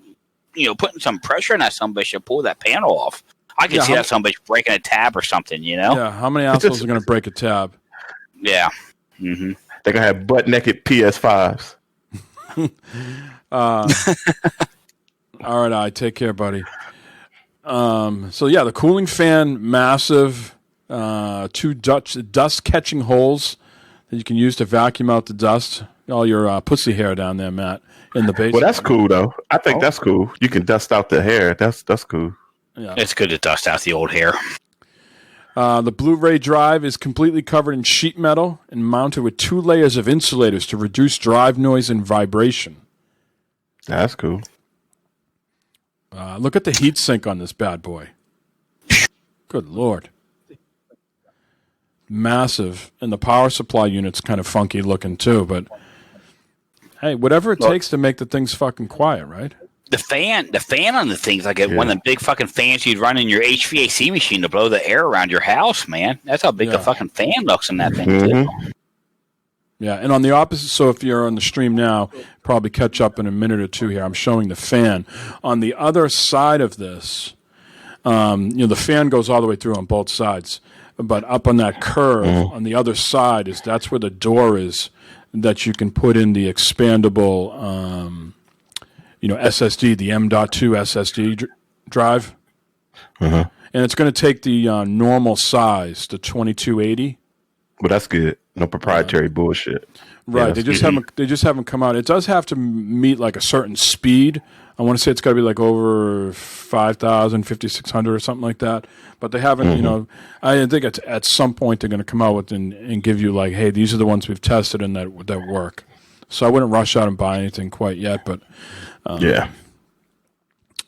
putting some pressure on that somebody to pull that panel off. I could see that somebody breaking a tab or something, Yeah, how many assholes are going to break a tab? Yeah. Mm-hmm. They're going to have butt-naked PS5s. All right, take care, buddy. The cooling fan, massive, two dust-catching holes that you can use to vacuum out the dust. All your pussy hair down there, Matt, in the basement. Well, that's cool, though. I think that's cool. You can dust out the hair. That's cool. Yeah. It's good to dust out the old hair. The Blu-ray drive is completely covered in sheet metal and mounted with 2 layers of insulators to reduce drive noise and vibration. That's cool. Look at the heat sink on this bad boy. Good Lord. Massive. And the power supply unit's kind of funky looking too, but hey, whatever it takes to make the things fucking quiet, right? The fan on the thing's like one of the big fucking fans you'd run in your HVAC machine to blow the air around your house, man. That's how big the fucking fan looks in that thing, too. Yeah, and on the opposite, so if you're on the stream now, probably catch up in a minute or two here. I'm showing the fan. On the other side of this, the fan goes all the way through on both sides. But up on that curve, on the other side, that's where the door is that you can put in the expandable, SSD, the M.2 SSD drive. And it's going to take the normal size, the 2280. But that's good. No proprietary bullshit. Right. Yeah, They just haven't come out. It does have to meet like a certain speed. I want to say it's got to be like over 5,000, 5,600 or something like that. But they haven't, you know, I think at some point they're going to come out with and give you like, hey, these are the ones we've tested and that work. So I wouldn't rush out and buy anything quite yet, but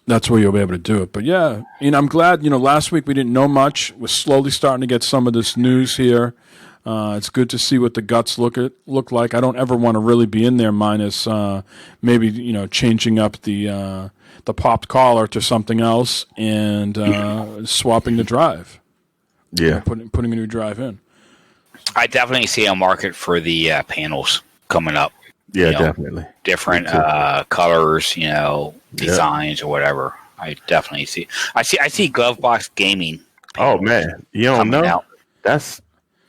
that's where you'll be able to do it. But yeah, you know, I'm glad, you know, last week we didn't know much. We're slowly starting to get some of this news here. It's good to see what the guts look like. I don't ever want to really be in there minus maybe, you know, changing up the popped collar to something else and swapping the drive. Yeah. Putting a new drive in. I definitely see a market for the panels coming up. Yeah, You know, definitely. Different colors, you know, designs or whatever. I definitely see. I see glove box gaming. Oh man, you don't know? Out. That's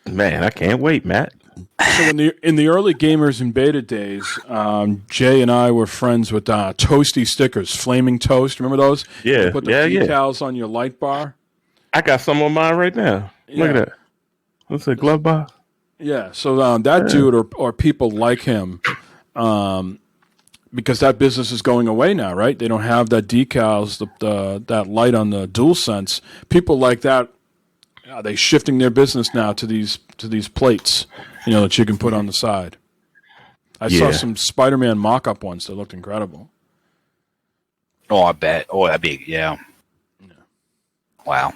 man. I can't wait, Matt. So in the early gamers and beta days, Jay and I were friends with Toasty stickers, Flaming Toast. Remember those? Yeah, You put the decals on your light bar. I got some on mine right now. Look at that. What's a glove box? Yeah. So that dude or people like him, because that business is going away now, right? They don't have that decals, that light on the DualSense. People like that. They shifting their business now to these plates, you know, that you can put on the side. I saw some Spider-Man mock-up ones that looked incredible. Oh, I bet. Oh, that'd be Wow.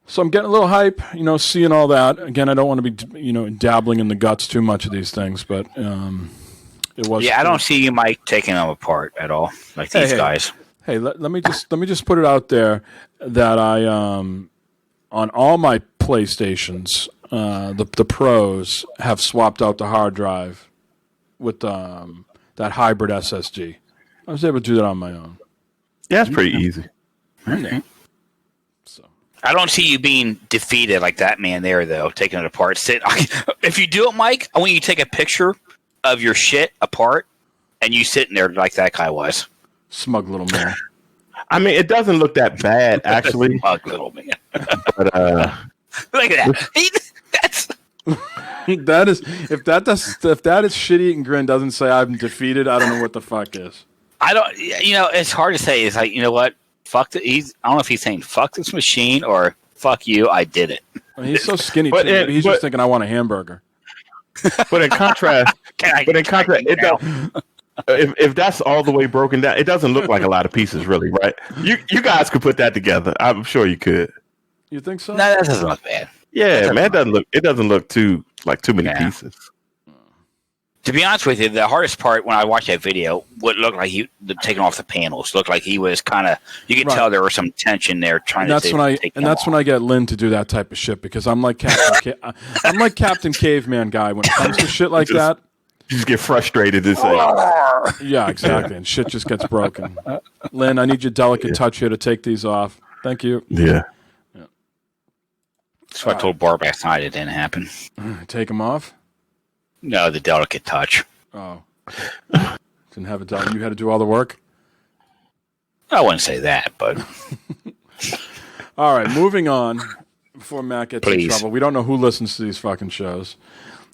So I'm getting a little hype, you know, seeing all that. Again, I don't want to be, you know, dabbling in the guts too much of these things, but it was. Yeah, I don't see you, Mike, taking them apart at all, like these guys. Hey, let me just put it out there that I on all my PlayStations, the pros have swapped out the hard drive with that hybrid SSD. I was able to do that on my own. Yeah, it's pretty easy. Okay. I don't see you being defeated like that man there, though, taking it apart. If you do it, Mike, I want you to take a picture of your shit apart and you sitting there like that guy was. Smug little man. I mean, it doesn't look that bad, actually. Smug little man. But, look at that. That's... that is if that is shit eating grin doesn't say I'm defeated, I don't know what the fuck is. I don't. You know, it's hard to say. It's like, you know what? Fuck it. I don't know if he's saying fuck this machine or fuck you. I did it. I mean, he's so skinny. Too. He's just thinking I want a hamburger. But in contrast, it don't, if that's all the way broken down, it doesn't look like a lot of pieces, really, right? You guys could put that together. I'm sure you could. You think so? No, that doesn't look bad. Yeah, man, it doesn't look too many pieces. To be honest with you, the hardest part when I watched that video, what looked like taking off the panels, looked like he was kind of. You could tell there was some tension there trying that's to. That's when I get Lynn to do that type of shit because I'm like I'm like Captain Caveman guy when it comes to shit like that. You just get frustrated and say, yeah, exactly, and shit just gets broken. Lynn, I need your delicate touch here to take these off. Thank you. Yeah. That's what I told Barb last night. It didn't happen. Take them off. No, the delicate touch. Oh. Didn't have it done. You had to do all the work? I wouldn't say that, but... All right, moving on. Before Matt gets in Please. trouble. We don't know who listens to these fucking shows.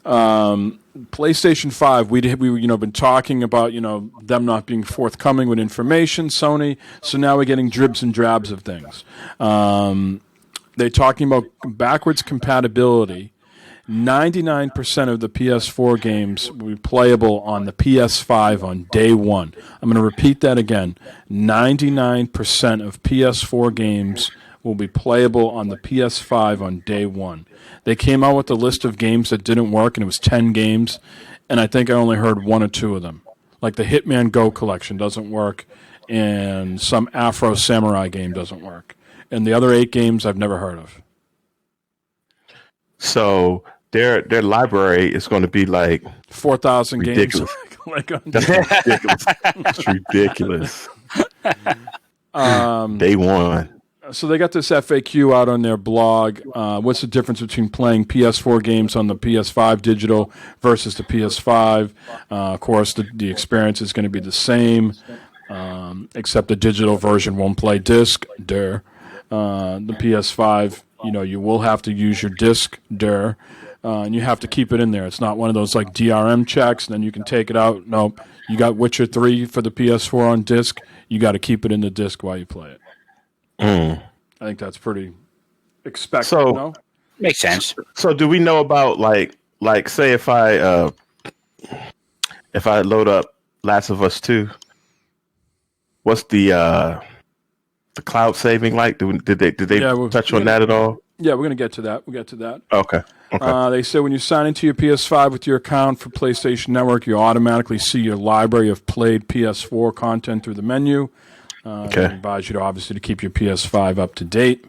PlayStation 5, we been talking about, them not being forthcoming with information, Sony. So now we're getting dribs and drabs of things. They're talking about backwards compatibility. 99% of the PS4 games will be playable on the PS5 on day one. I'm going to repeat that again. 99% of PS4 games will be playable on the PS5 on day one. They came out with a list of games that didn't work, and it was 10 games, and I think I only heard one or two of them. Like the Hitman Go collection doesn't work, and some Afro Samurai game doesn't work. And the other 8 games I've never heard of. So their library is going to be like 4,000 games. That's ridiculous. It's ridiculous. Day one. So they got this FAQ out on their blog. What's the difference between playing PS4 games on the PS5 digital versus the PS5? Of course, the experience is going to be the same, except the digital version won't play disc. The PS5, you will have to use your disc. and you have to keep it in there. It's not one of those like DRM checks, and then you can take it out. No, you got Witcher 3 for the PS4 on disc. You got to keep it in the disc while you play it. I think that's pretty expected. So no? Makes sense. So do we know about like say if I load up Last of Us 2, what's the cloud saving like? Did they touch on that at all? Yeah, we're gonna get to that. We'll get to that. Okay. They say when you sign into your PS5 with your account for PlayStation Network, you automatically see your library of played PS4 content through the menu. They advise you to obviously to keep your PS5 up to date.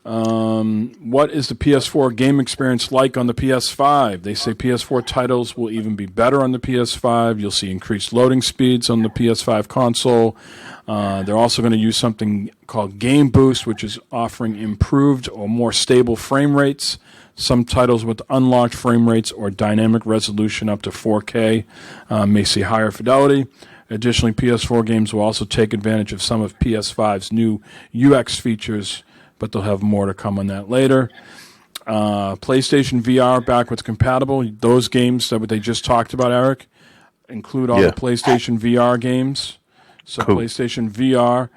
What is the PS4 game experience like on the PS5? They say PS4 titles will even be better on the PS5. You'll see increased loading speeds on the PS5 console. They're also going to use something called Game Boost, which is offering improved or more stable frame rates. Some titles with unlocked frame rates or dynamic resolution up to 4K may see higher fidelity. Additionally, PS4 games will also take advantage of some of PS5's new UX features, but they'll have more to come on that later. PlayStation VR backwards compatible. Those games that they just talked about, Eric, include all the PlayStation VR games. So cool. PlayStation VR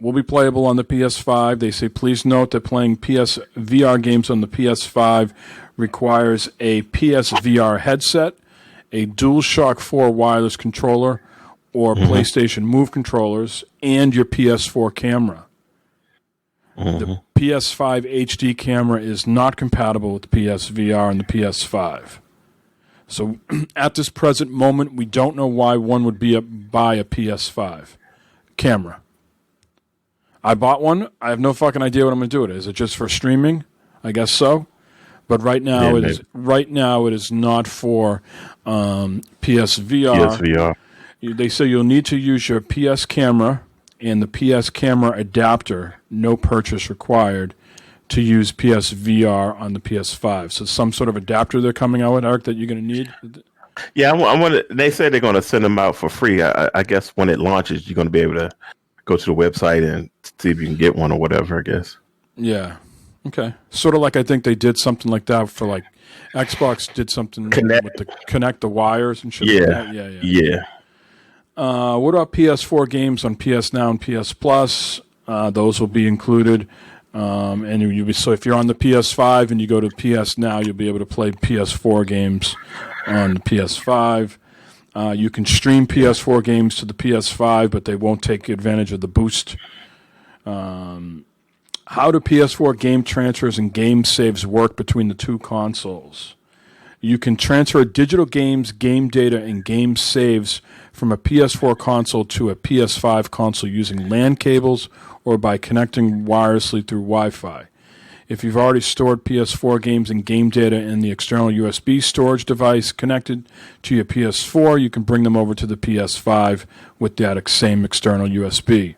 will be playable on the PS5. They say, please note that playing PS VR games on the PS5 requires a PSVR headset, a DualShock 4 wireless controller, or PlayStation Move controllers, and your PS4 camera. The PS5 HD camera is not compatible with the PSVR and the PS5. So at this present moment, we don't know why one would buy a PS5 camera. I bought one. I have no fucking idea what I'm going to do with it. Is it just for streaming? I guess so. But right now, it is not for PSVR. PSVR. They say you'll need to use your PS camera and the PS camera adapter, no purchase required, to use PSVR on the PS5. So some sort of adapter they're coming out with, Eric, that you're going to need? Yeah, they say they're going to send them out for free. I guess when it launches, you're going to be able to go to the website and see if you can get one or whatever, I guess. Yeah. Okay. Sort of like I think they did something like that for like Xbox did something with the connect the wires and shit. Yeah. Like that. Yeah. What about PS4 games on PS Now and PS Plus? Those will be included. So if you're on the PS5 and you go to PS Now, you'll be able to play PS4 games on the PS5. You can stream PS4 games to the PS5, but they won't take advantage of the boost. How do PS4 game transfers and game saves work between the two consoles? You can transfer digital games, game data, and game saves from a PS4 console to a PS5 console using LAN cables or by connecting wirelessly through Wi-Fi. If you've already stored PS4 games and game data in the external USB storage device connected to your PS4, you can bring them over to the PS5 with that same external USB.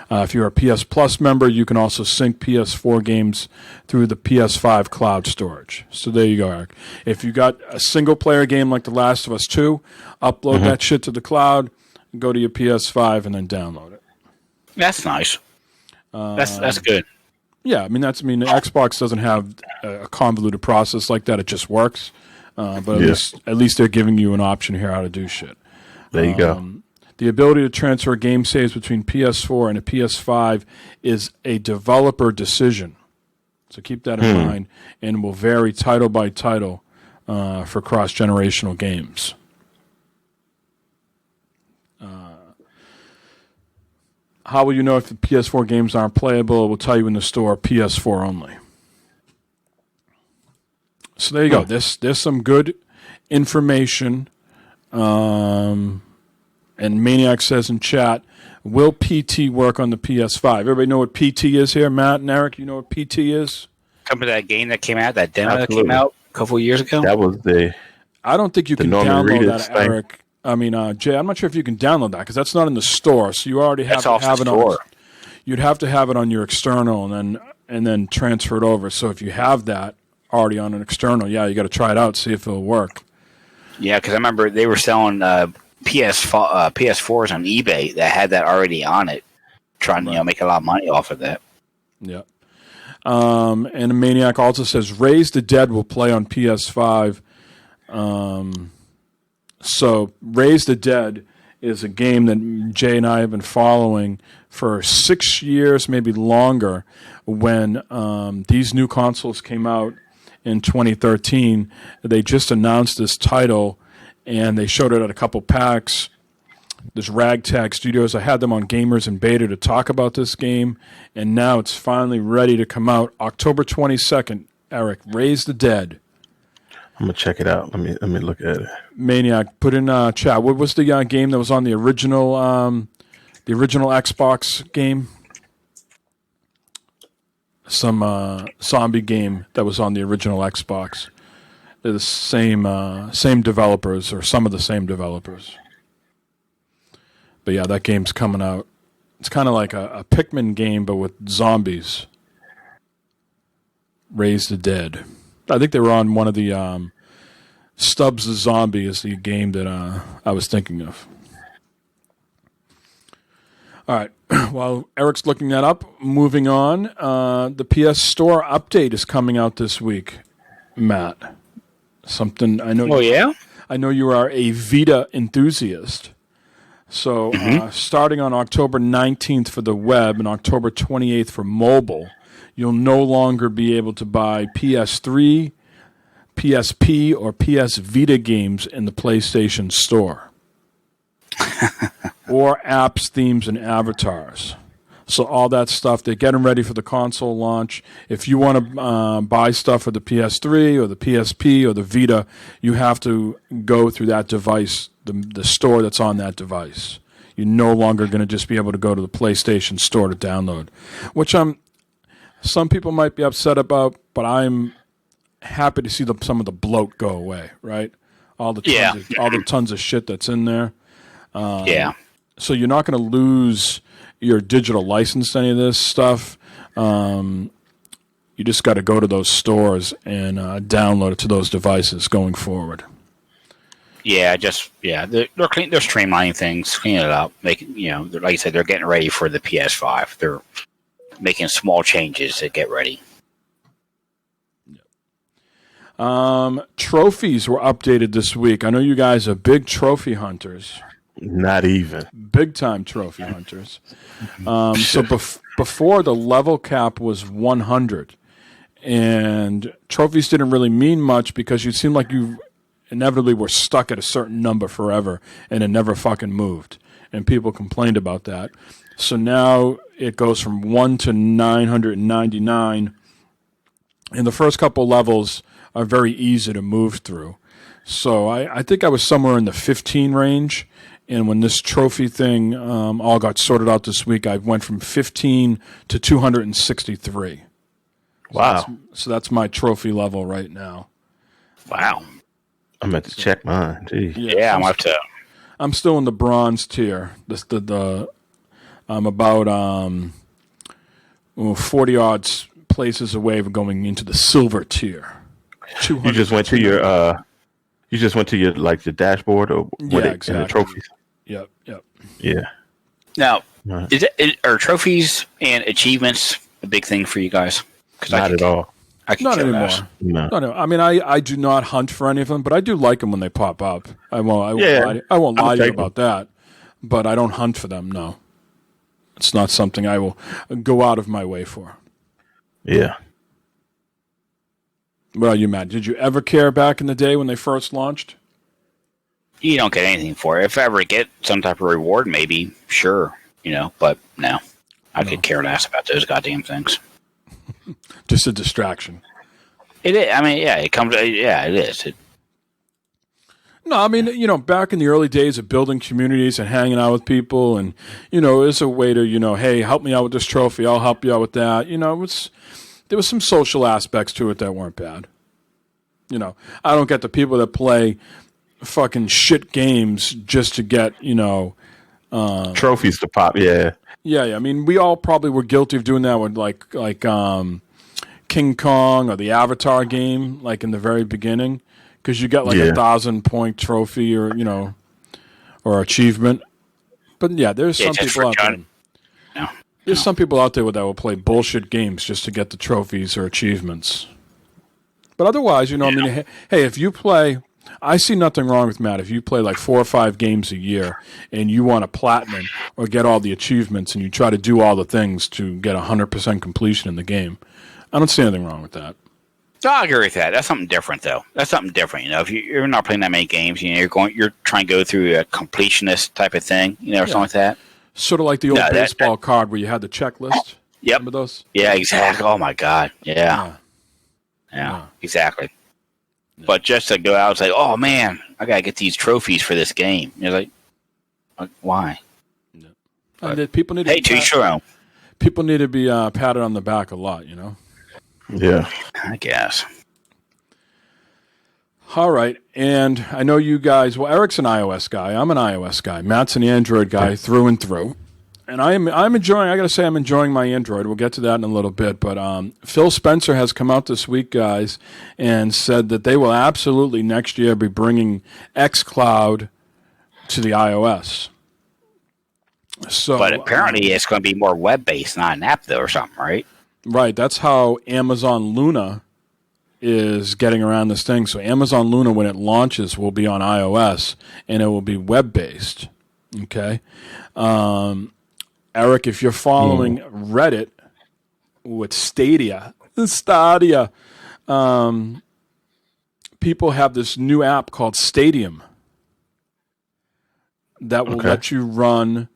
If you're a PS Plus member, you can also sync PS4 games through the PS5 cloud storage. So there you go, Eric. If you got a single-player game like The Last of Us 2, upload that shit to the cloud, go to your PS5, and then download it. That's nice. That's good. Yeah, the Xbox doesn't have a convoluted process like that. It just works. But at least they're giving you an option here how to do shit. There you go. The ability to transfer game saves between PS4 and a PS5 is a developer decision. So keep that in mind, and will vary title by title for cross-generational games. How will you know if the PS4 games aren't playable? It will tell you in the store PS4 only. So there you go. There's some good information. And Maniac says in chat, will PT work on the PS5? Everybody know what PT is here? Matt and Eric, you know what PT is? Remember that game that came out, that demo that came out a couple of years ago? That was I don't think you can download that, Eric. Jay, I'm not sure if you can download that because that's not in the store. So you already have to have it on. You'd have to have it on your external and then transfer it over. So if you have that already on an external, you got to try it out, see if it'll work. Yeah, because I remember they were selling PS4s on eBay that had that already on it, trying to make a lot of money off of that. Yeah. And Maniac also says Raise the Dead will play on PS5. So Raise the Dead is a game that Jay and I have been following for 6 years, maybe longer. When these new consoles came out in 2013, they just announced this title, and they showed it at a couple PAX. There's Ragtag Studios. I had them on Gamers and Beta to talk about this game, and now it's finally ready to come out October 22nd. Eric, Raise the Dead. I'm gonna check it out. Let me look at it. Maniac, put in chat. What was the game that was on the original Xbox game? Some zombie game that was on the original Xbox. They're the same developers, or some of the same developers. But yeah, that game's coming out. It's kind of like a Pikmin game, but with zombies. Raise the Dead. I think they were on one of the Stubbs the Zombie is the game that I was thinking of. All right. While Eric's looking that up, moving on. The PS Store update is coming out this week, Matt. Something I know. Oh, yeah? I know you are a Vita enthusiast. So starting on October 19th for the web and October 28th for mobile, you'll no longer be able to buy PS3, PSP, or PS Vita games in the PlayStation Store. Or apps, themes, and avatars. So all that stuff, they're getting ready for the console launch. If you want to buy stuff for the PS3 or the PSP or the Vita, you have to go through that device, the store that's on that device. You're no longer going to just be able to go to the PlayStation Store to download, which some people might be upset about, but I'm happy to see some of the bloat go away, right? All the tons of shit that's in there. So you're not going to lose your digital license to any of this stuff. You just got to go to those stores and download it to those devices going forward. Yeah, they're streamlining things, cleaning it up, making like you said, they're getting ready for the PS5. They're making small changes to get ready. Trophies were updated this week. I know you guys are big trophy hunters. Not even. Big time trophy hunters. So before, the level cap was 100, and trophies didn't really mean much because you seemed like you inevitably were stuck at a certain number forever, and it never fucking moved. And people complained about that. So now it goes from 1 to 999, and the first couple levels are very easy to move through. So I think I was somewhere in the 15 range. And when this trophy thing all got sorted out this week, I went from 15 to 263. Wow. So that's my trophy level right now. Wow. I'm going to check mine. Gee. Yeah, I'm up to. I'm still in the bronze tier. I'm about 40 odd places away from going into the silver tier. You just went to your like the dashboard or exactly. And the trophies. Yep. Yeah. Now, are trophies and achievements a big thing for you guys? Not at all. Not anymore. Less. No. I mean, I do not hunt for any of them, but I do like them when they pop up. I won't lie to you about that, but I don't hunt for them, no. It's not something I will go out of my way for. Yeah. Well, you, Matt, did you ever care back in the day when they first launched? You don't get anything for it. If I ever get some type of reward, maybe, sure, but no. I could care less about those goddamn things. Just a distraction. It is. I mean, it comes. Yeah, it is. No, I mean, back in the early days of building communities and hanging out with people, and it's a way to, hey, help me out with this trophy, I'll help you out with that. There was some social aspects to it that weren't bad. I don't get the people that play fucking shit games just to get, trophies to pop. Yeah. Yeah. I mean, we all probably were guilty of doing that with like King Kong or the Avatar game, like in the very beginning, because you got like 1,000-point trophy or or achievement. But yeah, there's some people out there. No. There's some people out there that will play bullshit games just to get the trophies or achievements. But otherwise, I mean, hey, if you play, I see nothing wrong with Matt. If you play like 4 or 5 games a year and you want a platinum or get all the achievements and you try to do all the things to get 100% completion in the game, I don't see anything wrong with that. I agree with that. That's something different, though. That's something different. If you're not playing that many games, you're trying to go through a completionist type of thing, or something like that. Sort of like the old baseball card where you had the checklist. Yep. Remember those? Yeah, exactly. Oh my God. Yeah, exactly. Yeah. But just to go out and say, "Oh man, I gotta get these trophies for this game," you're like, why? Yeah. But people need. To each your own. People need to be patted on the back a lot, Yeah, I guess. All right, and I know you guys. Well, Eric's an iOS guy. I'm an iOS guy. Matt's an Android guy through and through. And I'm enjoying. I got to say, I'm enjoying my Android. We'll get to that in a little bit. But Phil Spencer has come out this week, guys, and said that they will absolutely next year be bringing xCloud to the iOS. So, but apparently, it's going to be more web-based, not an app, though, or something, right? Right. That's how Amazon Luna is getting around this thing. So Amazon Luna, when it launches, will be on iOS, and it will be web-based. Okay? Eric, if you're following Reddit with Stadia, people have this new app called Stadium that will let you run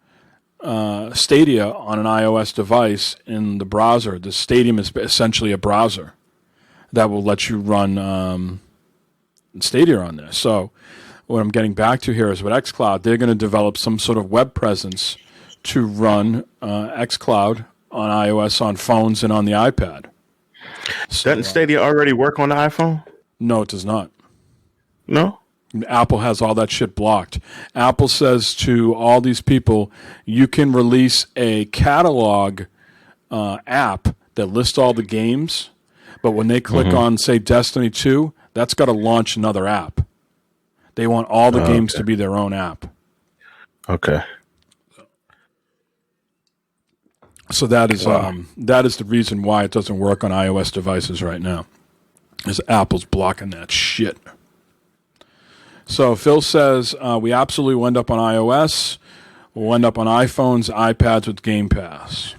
Stadia on an iOS device in the browser. The Stadium is essentially a browser that will let you run Stadia on there. So what I'm getting back to here is with xCloud, they're going to develop some sort of web presence to run xCloud on iOS on phones and on the iPad. So, doesn't Stadia already work on the iPhone? No, it does not. No? Apple has all that shit blocked. Apple says to all these people, you can release a catalog app that lists all the games, but when they click on, say, Destiny 2, that's got to launch another app. They want all the games to be their own app. Okay. So that is the reason why it doesn't work on iOS devices right now, is Apple's blocking that shit. So Phil says we absolutely will end up on iOS. We'll end up on iPhones, iPads with Game Pass.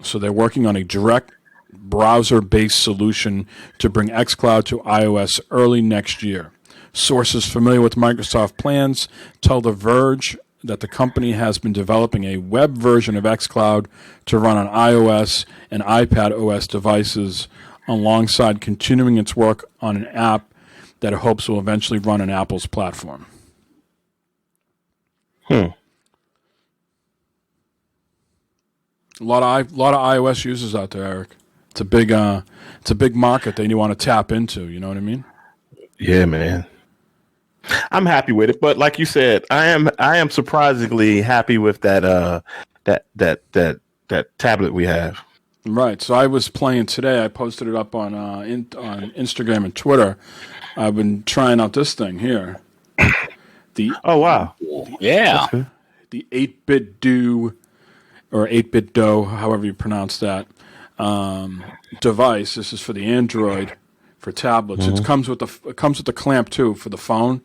So they're working on a direct browser-based solution to bring xCloud to iOS early next year. Sources familiar with Microsoft plans tell The Verge that the company has been developing a web version of xCloud to run on iOS and iPad OS devices alongside continuing its work on an app that it hopes will eventually run on Apple's platform. A lot of iOS users out there, Eric. It's a big market that you want to tap into. You know what I mean? Yeah, man. I'm happy with it, but like you said, I am surprisingly happy with that tablet we have. Right. So I was playing today. I posted it up on Instagram and Twitter. I've been trying out this thing here. Oh wow! Yeah. The 8-bit do or 8-bit do, however you pronounce that device. This is for the Android for tablets. It comes with the clamp too for the phone.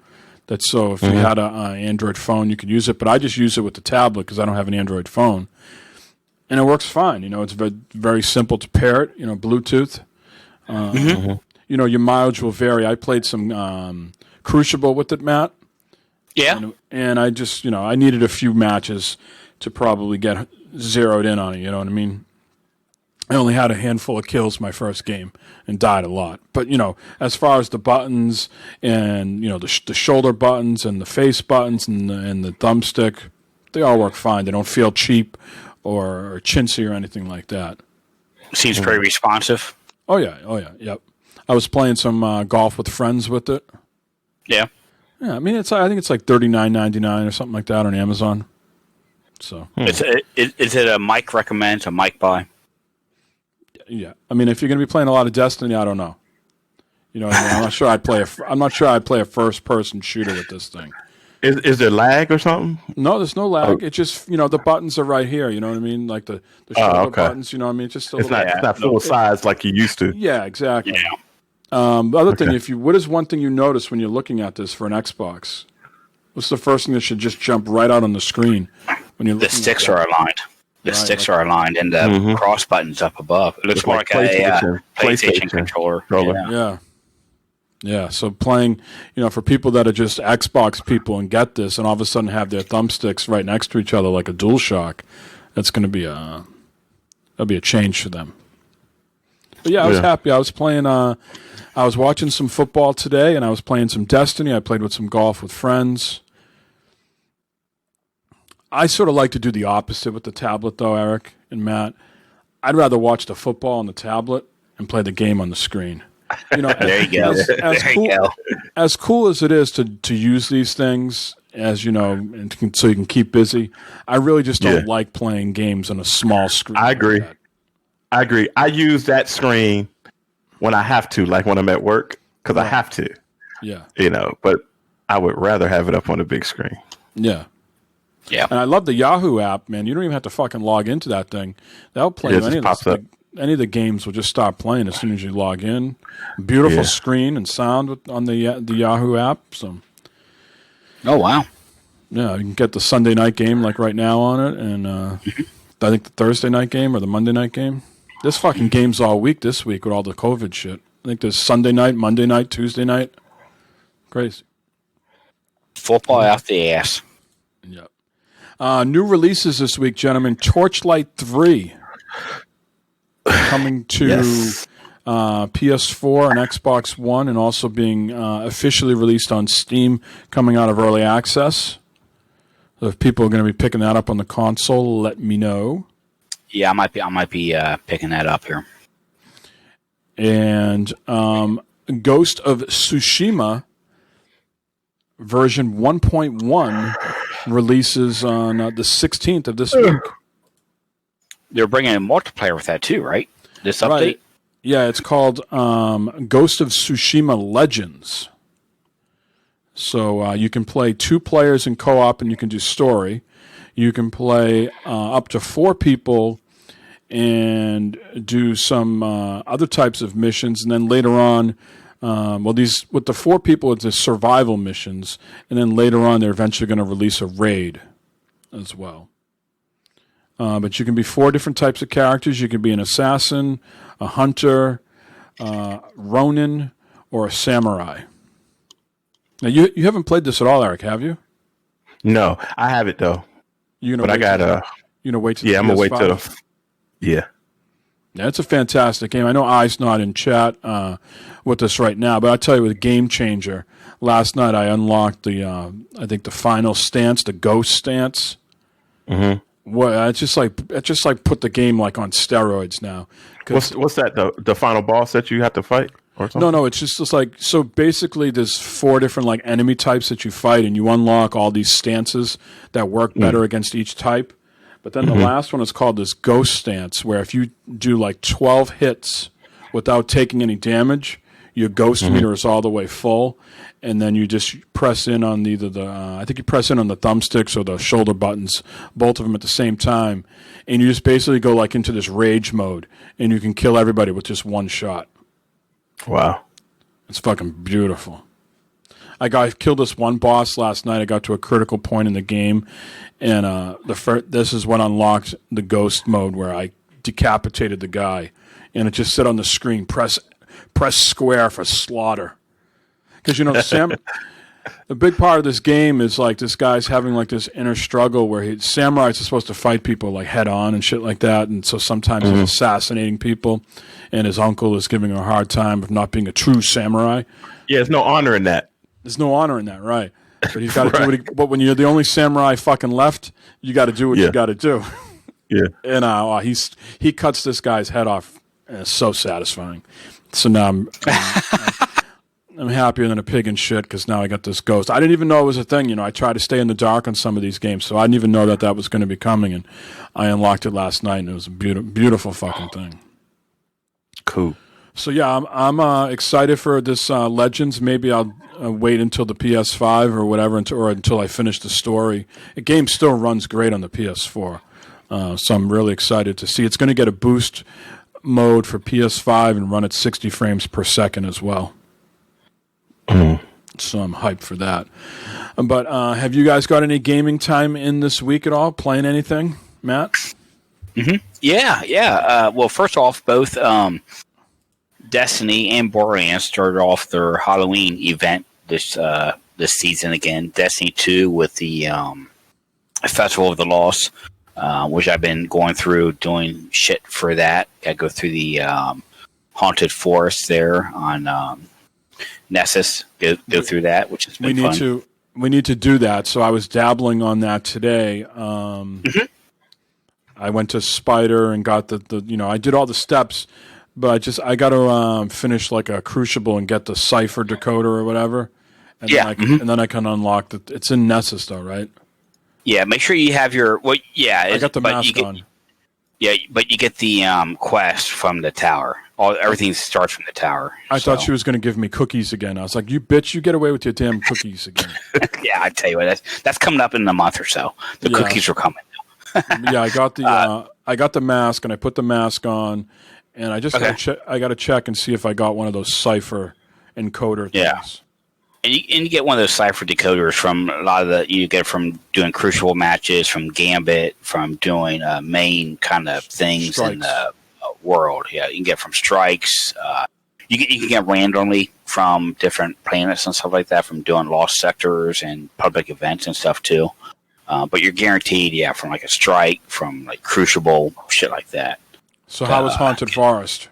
That's so if you had an Android phone, you could use it. But I just use it with the tablet because I don't have an Android phone, and it works fine. It's very, very simple to pair it. Bluetooth. Your mileage will vary. I played some Crucible with it, Matt. Yeah. And I just, I needed a few matches to probably get zeroed in on it. You know what I mean? I only had a handful of kills my first game and died a lot. But, as far as the buttons and, the shoulder buttons and the face buttons and the thumbstick, they all work fine. They don't feel cheap or chintzy or anything like that. Seems pretty responsive. Oh, yeah. Yep. I was playing some golf with friends with it. Yeah. Yeah, I mean, I think it's like $39.99 or something like that on Amazon. So is it a mic recommend, a mic buy? Yeah, I mean, if you're going to be playing a lot of Destiny, I don't know. What I mean? I'm not sure I'd play a first-person shooter with this thing. Is there lag or something? No, there's no lag. It's just, the buttons are right here. You know what I mean? Like the shoulder buttons. You know what I mean? It's just a it's little. not full size like you used to. Yeah, exactly. Yeah. The other thing, what is one thing you notice when you're looking at this for an Xbox? What's the first thing that should just jump right out on the screen when you're looking? The sticks are aligned. The sticks are aligned, and the cross buttons up above. It looks more like a PlayStation controller. Yeah. So playing, for people that are just Xbox people and get this, and all of a sudden have their thumbsticks right next to each other like a DualShock, that's going to be that'll be a change for them. But I was happy. I was playing. I was watching some football today, and I was playing some Destiny. I played with some golf with friends. I sort of like to do the opposite with the tablet, though, Eric and Matt. I'd rather watch the football on the tablet and play the game on the screen. There you go. As cool as it is to use these things, as so you can keep busy, I really just don't like playing games on a small screen. I agree. I use that screen when I have to, like when I'm at work, because I have to. Yeah. But I would rather have it up on a big screen. Yeah. Yeah. And I love the Yahoo app, man. You don't even have to fucking log into that thing. That'll play any of the games will just start playing as soon as you log in. Beautiful screen and sound on the Yahoo app. So. Oh, wow. Yeah, you can get the Sunday night game like right now on it, and I think the Thursday night game or the Monday night game. There's fucking games all week this week with all the COVID shit. I think there's Sunday night, Monday night, Tuesday night. Crazy. Football out the ass. Yep. New releases this week, gentlemen. Torchlight 3 coming to PS4 and Xbox One, and also being officially released on Steam, coming out of early access. So if people are going to be picking that up on the console, let me know. Yeah, I might be picking that up here. And Ghost of Tsushima version 1.1 releases on the 16th of this week. They're bringing in multiplayer with that too, right? This update? Right. Yeah, it's called Ghost of Tsushima Legends. So you can play 2 players in co-op, and you can do story. You can play up to 4 people and do some other types of missions, and then later on, these with the 4 people, it's the survival missions, and then later on, they're eventually going to release a raid as well. But you can be 4 different types of characters. You can be an assassin, a hunter, Ronin, or a samurai. Now, you haven't played this at all, Eric, have you? No, I have it though. But I gotta. You know, wait till I'm gonna wait till. Yeah, it's a fantastic game. I know I's not in chat with us right now, but I'll tell you, with Game Changer, last night I unlocked the the final stance, the ghost stance. Mm-hmm. Well, it's just like put the game like on steroids now. What's that? The final boss that you have to fight, or something? No, it's just like, so basically there's 4 different like enemy types that you fight, and you unlock all these stances that work better against each type. But then the last one is called this ghost stance, where if you do like 12 hits without taking any damage, your ghost meter is all the way full, and then you just press in on either I think you press in on the thumbsticks or the shoulder buttons, both of them at the same time, and you just basically go like into this rage mode, and you can kill everybody with just one shot. Wow. It's fucking beautiful. I killed this one boss last night. I got to a critical point in the game, and this is what unlocked the ghost mode, where I decapitated the guy, and it just said on the screen, press square for slaughter. Because, the big part of this game is like this guy's having like this inner struggle where samurais are supposed to fight people like head on and shit like that, and so sometimes he's assassinating people, and his uncle is giving him a hard time of not being a true samurai. Yeah, there's no honor in that. There's no honor in that, right? But he's got to do what but when you're the only samurai fucking left, you got to do what you got to do. Yeah. And he cuts this guy's head off, and it's so satisfying. So now I'm happier than a pig in shit, because now I got this ghost. I didn't even know it was a thing. I try to stay in the dark on some of these games, so I didn't even know that was going to be coming, and I unlocked it last night, and it was a beautiful fucking thing. Cool. So yeah, I'm excited for this Legends. Maybe I'll wait until the PS5 or whatever, until I finish the story. The game still runs great on the PS4, so I'm really excited to see. It's going to get a boost mode for PS5 and run at 60 frames per second as well. So I'm hyped for that. But have you guys got any gaming time in this week at all? Playing anything, Matt? Mm-hmm. Yeah. Well, first off, both Destiny and Borderlands started off their Halloween event this season again. Destiny 2 with the Festival of the Lost, which I've been going through doing shit for that. I go through the Haunted Forest there on Nessus. Go through that, which has been fun. We need to do that. So I was dabbling on that today. I went to Spider and got the I did all the steps, but I got to finish like a Crucible and get the Cipher decoder or whatever. And then I can unlock it's in Nessus though, right? Yeah, make sure you have your I got the mask on. Yeah, but you get the quest from the tower. Everything starts from the tower. I thought she was going to give me cookies again. I was like, "You bitch, you get away with your damn cookies again." Yeah, I tell you what, that's coming up in a month or so. The cookies are coming. Yeah, I got the mask and I put the mask on, and I just I got to check and see if I got one of those Cipher encoder things. Yeah. And you get one of those Cipher decoders from a lot of you get from doing Crucible matches, from Gambit, from doing main kind of things in the world. Yeah, you can get from strikes. You can get randomly from different planets and stuff like that, from doing lost sectors and public events and stuff too. But you're guaranteed, from like a strike, from like Crucible, shit like that. So how was Haunted Forest?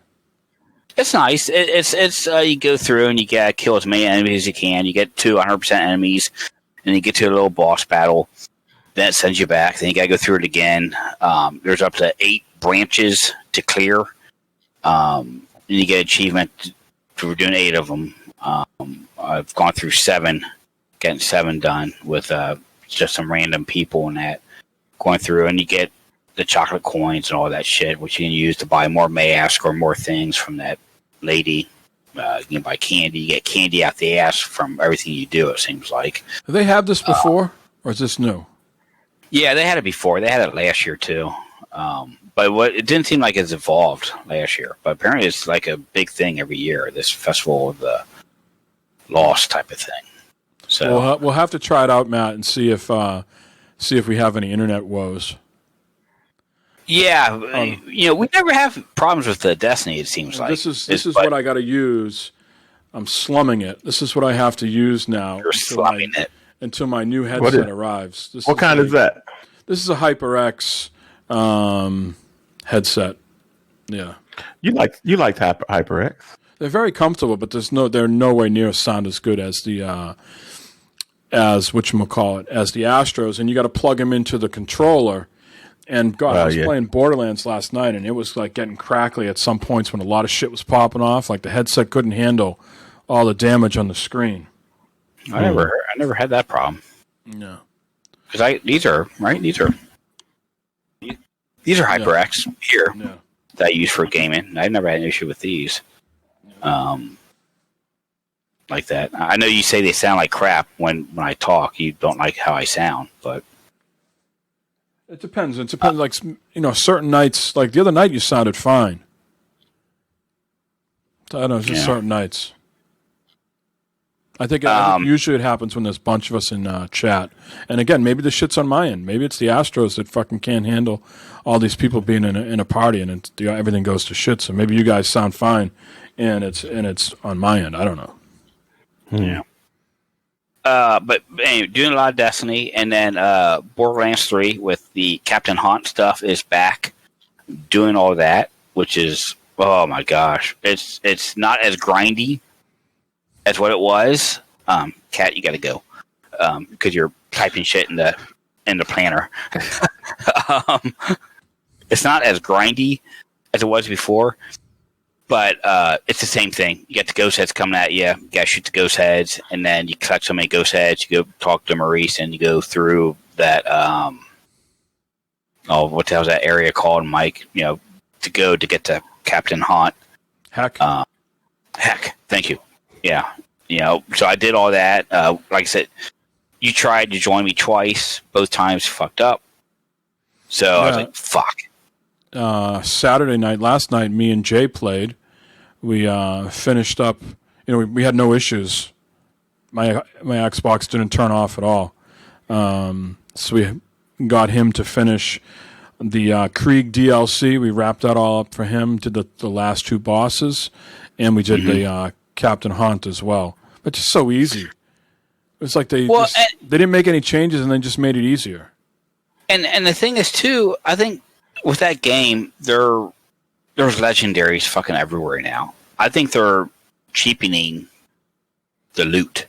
It's nice. It's you go through and you gotta kill as many enemies as you can. You get to 100% enemies, and you get to a little boss battle. Then it sends you back. Then you gotta go through it again. There's up to 8 branches to clear. And you get achievement for doing 8 of them. I've gone through 7, getting 7 done with just some random people and that going through, and you get the chocolate coins and all that shit, which you can use to buy more mask or more things from that lady. You can buy candy. You get candy out the ass from everything you do, it seems like. Did they have this before, or is this new? Yeah, they had it before. They had it last year, too. But it didn't seem like it's evolved last year. But apparently it's like a big thing every year, this Festival of the Lost type of thing. So we'll have to try it out, Matt, and see if we have any internet woes. Yeah, we never have problems with the Destiny. It seems like this is what I got to use. I'm slumming it. This is what I have to use now. You're slumming it until my new headset arrives. What kind is that? This is a HyperX headset. Yeah, you liked HyperX. They're very comfortable, but they're nowhere near sound as good as the as the Astros, and you got to plug them into the controller. And God, I was playing Borderlands last night, and it was like getting crackly at some points when a lot of shit was popping off. Like the headset couldn't handle all the damage on the screen. I never had that problem. No, because these are HyperX here that I use for gaming. I've never had an issue with these. Like that. I know you say they sound like crap when I talk. You don't like how I sound, but. It depends. It depends. Like certain nights, like the other night, you sounded fine. I don't know. It's just certain nights. I think usually it happens when there's a bunch of us in chat. And again, maybe the shit's on my end. Maybe it's the Astros that fucking can't handle all these people being in a party, and everything goes to shit. So maybe you guys sound fine, and it's on my end. I don't know. Yeah. But anyway, doing a lot of Destiny, and then Borderlands 3 with the Captain Haunt stuff is back. Doing all that, which is, oh my gosh, it's not as grindy as what it was. Kat, you got to go because you're typing shit in the planner. It's not as grindy as it was before. But it's the same thing. You got the ghost heads coming at you. You got to shoot the ghost heads, and then you collect so many ghost heads. You go talk to Maurice, and you go through that. What the hell's that area called, Mike? To get to Captain Haunt. Heck. Heck, thank you. Yeah. So I did all that. Like I said, you tried to join me twice. Both times fucked up. So I was like, fuck. Saturday night, last night, me and Jay played. We finished up. We had no issues. My Xbox didn't turn off at all. So we got him to finish the Krieg DLC. We wrapped that all up for him. Did the last 2 bosses, and we did the Captain Hunt as well. But just so easy. It's like they didn't make any changes and they just made it easier. And the thing is too, I think with that game, there's legendaries fucking everywhere now. I think they're cheapening the loot.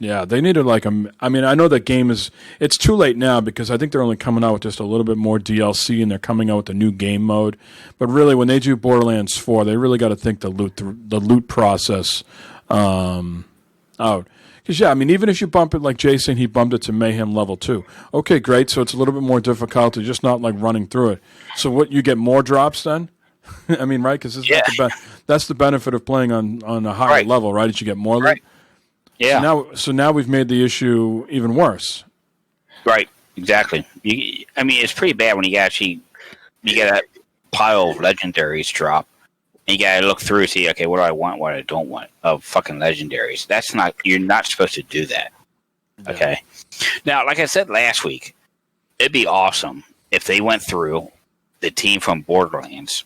Yeah, they needed I know that game it's too late now because I think they're only coming out with just a little bit more DLC and they're coming out with a new game mode. But really, when they do Borderlands 4, they really got to think the loot process out. Because, even if you bump it, like Jason, he bumped it to Mayhem level 2. Okay, great, so it's a little bit more difficult. You're just not, running through it. So what, you get more drops then? Right? Because that's the benefit of playing on a higher level, right? That you get more loot. Right. Yeah. So now we've made the issue even worse. Right. Exactly. It's pretty bad when you get a pile of legendaries drop, and you gotta look through and see, okay, what do I want, what I don't want of fucking legendaries. You're not supposed to do that. Yeah. Okay. Now, like I said last week, it'd be awesome if they went through the team from Borderlands,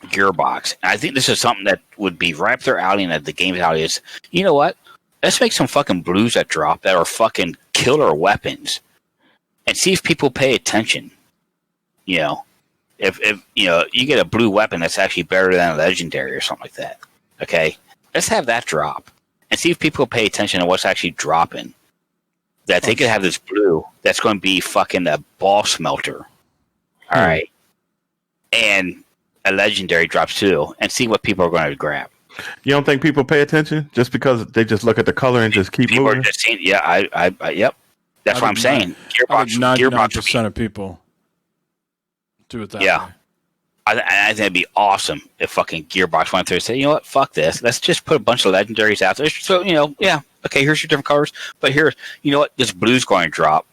Gearbox, and I think this is something that would be right up their alley and that the game's alley is, you know what? Let's make some fucking blues that drop that are fucking killer weapons and see if people pay attention. If you get a blue weapon that's actually better than a legendary or something like that. Okay? Let's have that drop and see if people pay attention to what's actually dropping. That they could have this blue that's going to be fucking a ball smelter. All right? And a legendary drops too and see what people are going to grab. You don't think people pay attention just because they just look at the color and just keep moving? Yep. That's what I'm saying. Gearbox 99% of people do it that way. I think it'd be awesome if fucking Gearbox went through and said, you know what, fuck this. Let's just put a bunch of legendaries out there. So, okay, here's your different colors. But here's, this blue's going to drop.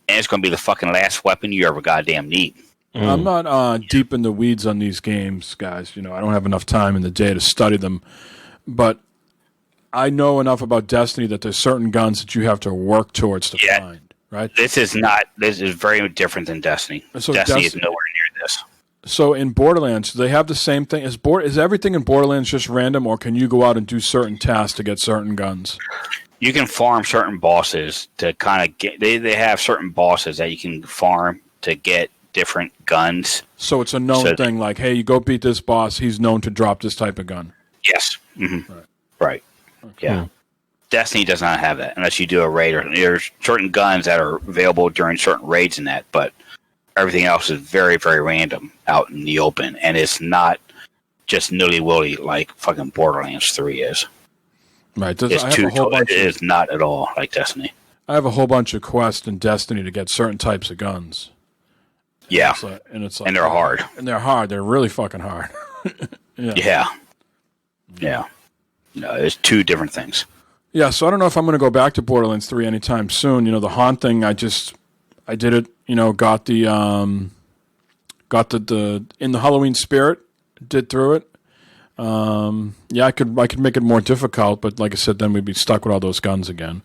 And it's going to be the fucking last weapon you ever goddamn need. I'm not deep in the weeds on these games, guys. I don't have enough time in the day to study them. But I know enough about Destiny that there's certain guns that you have to work towards to find, right? This is very different than Destiny. So Destiny is nowhere near this. So in Borderlands, do they have the same thing? Is everything in Borderlands just random, or can you go out and do certain tasks to get certain guns? You can farm certain bosses to kind of get... They have certain bosses that you can farm to get different guns. So it's a known thing, like, hey, you go beat this boss, he's known to drop this type of gun. Yes. Mm-hmm. Right. Okay. Yeah. Destiny does not have that unless you do a raid. There's certain guns that are available during certain raids and that, but everything else is very, very random out in the open, and it's not just nilly-willy like fucking Borderlands 3 is. Right. It is not at all like Destiny. I have a whole bunch of quests in Destiny to get certain types of guns. Yeah, and they're hard. And they're hard. They're really fucking hard. Yeah. No, it's 2 different things. Yeah, so I don't know if I'm going to go back to Borderlands 3 anytime soon. The haunt thing, I did it. Got the in the Halloween spirit. Did through it. I could make it more difficult, but like I said, then we'd be stuck with all those guns again.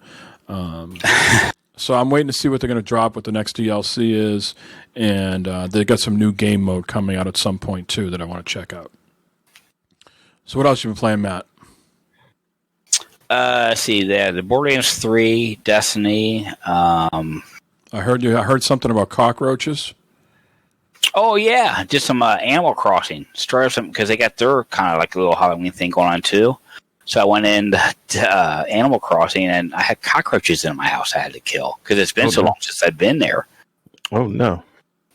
So I'm waiting to see what they're going to drop, what the next DLC is, and they got some new game mode coming out at some point too that I want to check out. So what else you been playing, Matt? See there, the Borderlands 3, Destiny. I heard something about cockroaches. Oh yeah, just some Animal Crossing. Started something because they got their kind of like a little Halloween thing going on too. So I went into Animal Crossing, and I had cockroaches in my house I had to kill because it's been so long since I'd been there. Oh, no.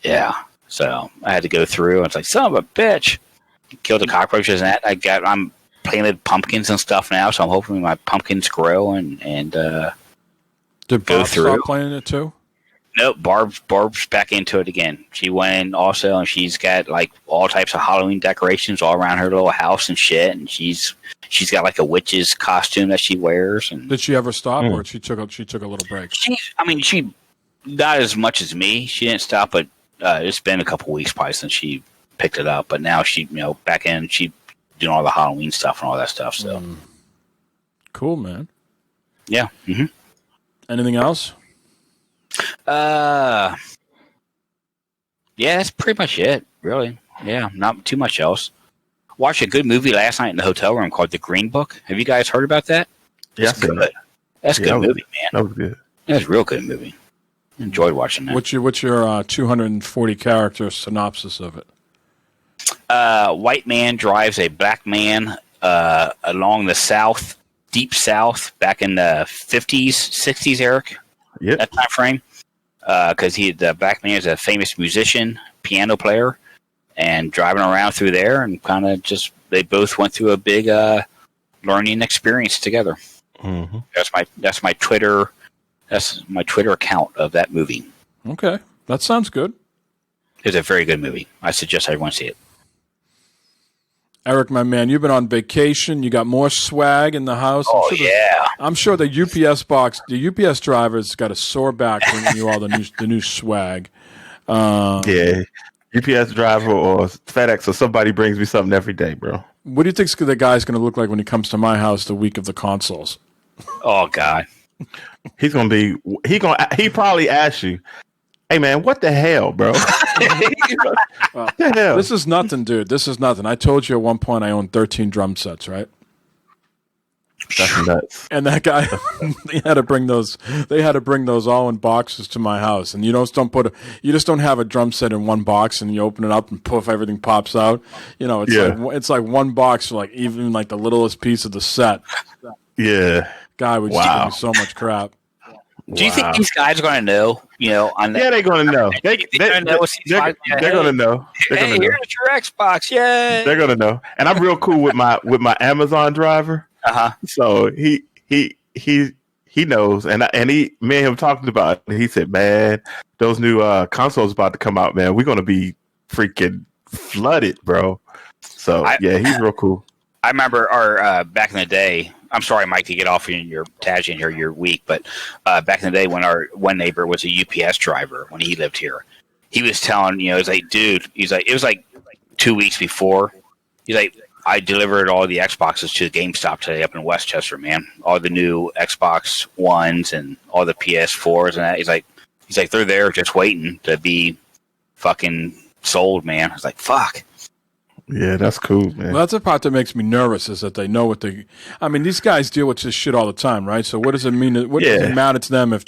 Yeah. So I had to go through, and it's like, son of a bitch. Killed the cockroaches and that. I'm planted pumpkins and stuff now, so I'm hoping my pumpkins grow and Did go Barb through. stop playing it too? Nope, Barb's back into it again. She went in also, and she's got like all types of Halloween decorations all around her little house and shit. And she's she's got like a witch's costume that she wears. And Did she ever stop, or she took a little break? she not as much as me. She didn't stop, but it's been a couple weeks probably since she picked it up. But now she, back in, she doing all the Halloween stuff and all that stuff. So cool, man. Yeah. Mm-hmm. Anything else? Yeah, that's pretty much it, really. Yeah, not too much else. Watched a good movie last night in the hotel room called The Green Book. Have you guys heard about that? Yeah, It's good. That's a good movie, man. That was good. That's a real good movie. Enjoyed watching that. What's your 240 character synopsis of it? White man drives a black man along the deep south, back in the 50s, 60s, Eric. Yep. That time frame. Because the black man is a famous musician, piano player, and driving around through there, and kind of they both went through a big learning experience together. Mm-hmm. That's my Twitter. That's my Twitter account of that movie. Okay, that sounds good. It's a very good movie. I suggest everyone see it. Eric, my man, you've been on vacation. You got more swag in the house. I'm sure the UPS drivers got a sore back bringing you all the new swag. Yeah, UPS driver or FedEx or somebody brings me something every day, bro. What do you think the guy's going to look like when he comes to my house the week of the consoles? Oh God, he probably ask you, "Hey man, what the hell, bro? What the hell? This is nothing, dude. This is nothing. I told you at one point I owned 13 drum sets, right? That's nuts." And that guy, they had to bring those all in boxes to my house. And you just don't have a drum set in one box and you open it up and poof, everything pops out. It's like one box for like even like the littlest piece of the set. Yeah. Guy would just give me so much crap. Do you think these guys are going to know? On that, yeah, they're going to know. They're going to know. They're going to know. Hey, here's your Xbox. Yay! They're going to know. And I'm real cool with my Amazon driver. So he knows, and me and him talking about it. He said, "Man, those new consoles about to come out, man. We're going to be freaking flooded, bro." So he's real cool. I remember our back in the day. I'm sorry, Mike, to get off in your tangent here. You're weak, but back in the day when our one neighbor was a UPS driver when he lived here, he was telling he's like, dude, he's like, it was like 2 weeks before. He's like, I delivered all the Xboxes to the GameStop today up in Westchester, man. All the new Xbox Ones and all the PS4s and that. He's like, they're there just waiting to be fucking sold, man. I was like, fuck. Yeah, that's cool, man. Well, that's the part that makes me nervous is that they know what they. I mean, these guys deal with this shit all the time, right? So what does it mean? What does it matter to them if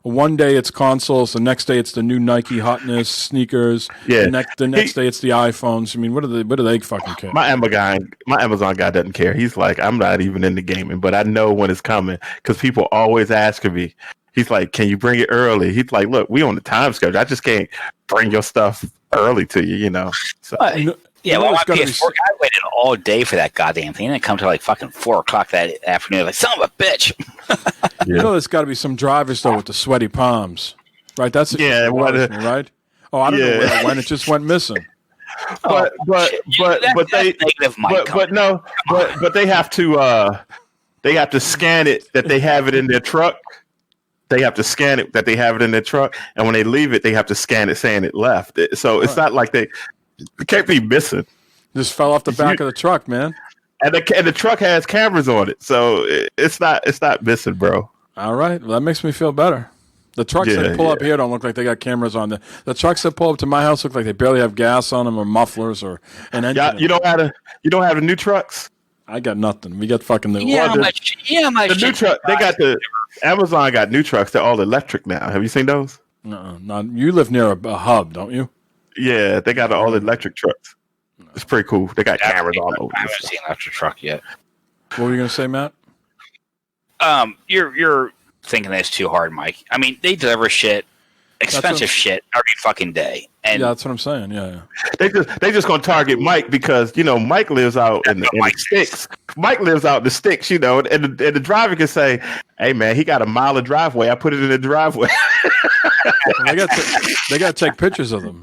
one day it's consoles, the next day it's the new Nike hotness sneakers, the next day it's the iPhones? I mean, what do they fucking care? My Amazon guy doesn't care. He's like, I'm not even into gaming, but I know when it's coming because people always asking me. He's like, can you bring it early? He's like, look, we on the time schedule. I just can't bring your stuff early to you, So. Yeah, well, my PS4, I waited all day for that goddamn thing, and it comes to like fucking 4:00 that afternoon. Like, son of a bitch. You know, there's got to be some drivers though with the sweaty palms, right? That's right. Oh, I don't know where it went. It just went missing. But they have to scan it that they have it in their truck. They have to scan it that they have it in their truck, and when they leave it, they have to scan it saying it left. So it's not like they can't be missing. Just fell off the back of the truck, man. And the truck has cameras on it, so it's not missing, bro. All right, well, that makes me feel better. The trucks that pull up here don't look like they got cameras on them. The trucks that pull up to my house look like they barely have gas on them or mufflers or an engine. You don't have the new trucks. I got nothing. We got fucking the new truck. They got Amazon got new trucks. They're all electric now. Have you seen those? No. You live near a hub, don't you? Yeah, they got all electric trucks. It's pretty cool. They got cameras all over. I haven't seen an electric truck yet. What were you going to say, Matt? You're thinking that's too hard, Mike. I mean, they deliver expensive shit every fucking day. And that's what I'm saying. Yeah. They just gonna target Mike because Mike lives out in the sticks. Mike lives out in the sticks, and the driver can say, "Hey man, he got a mile of driveway. I put it in the driveway." They got to take pictures of them.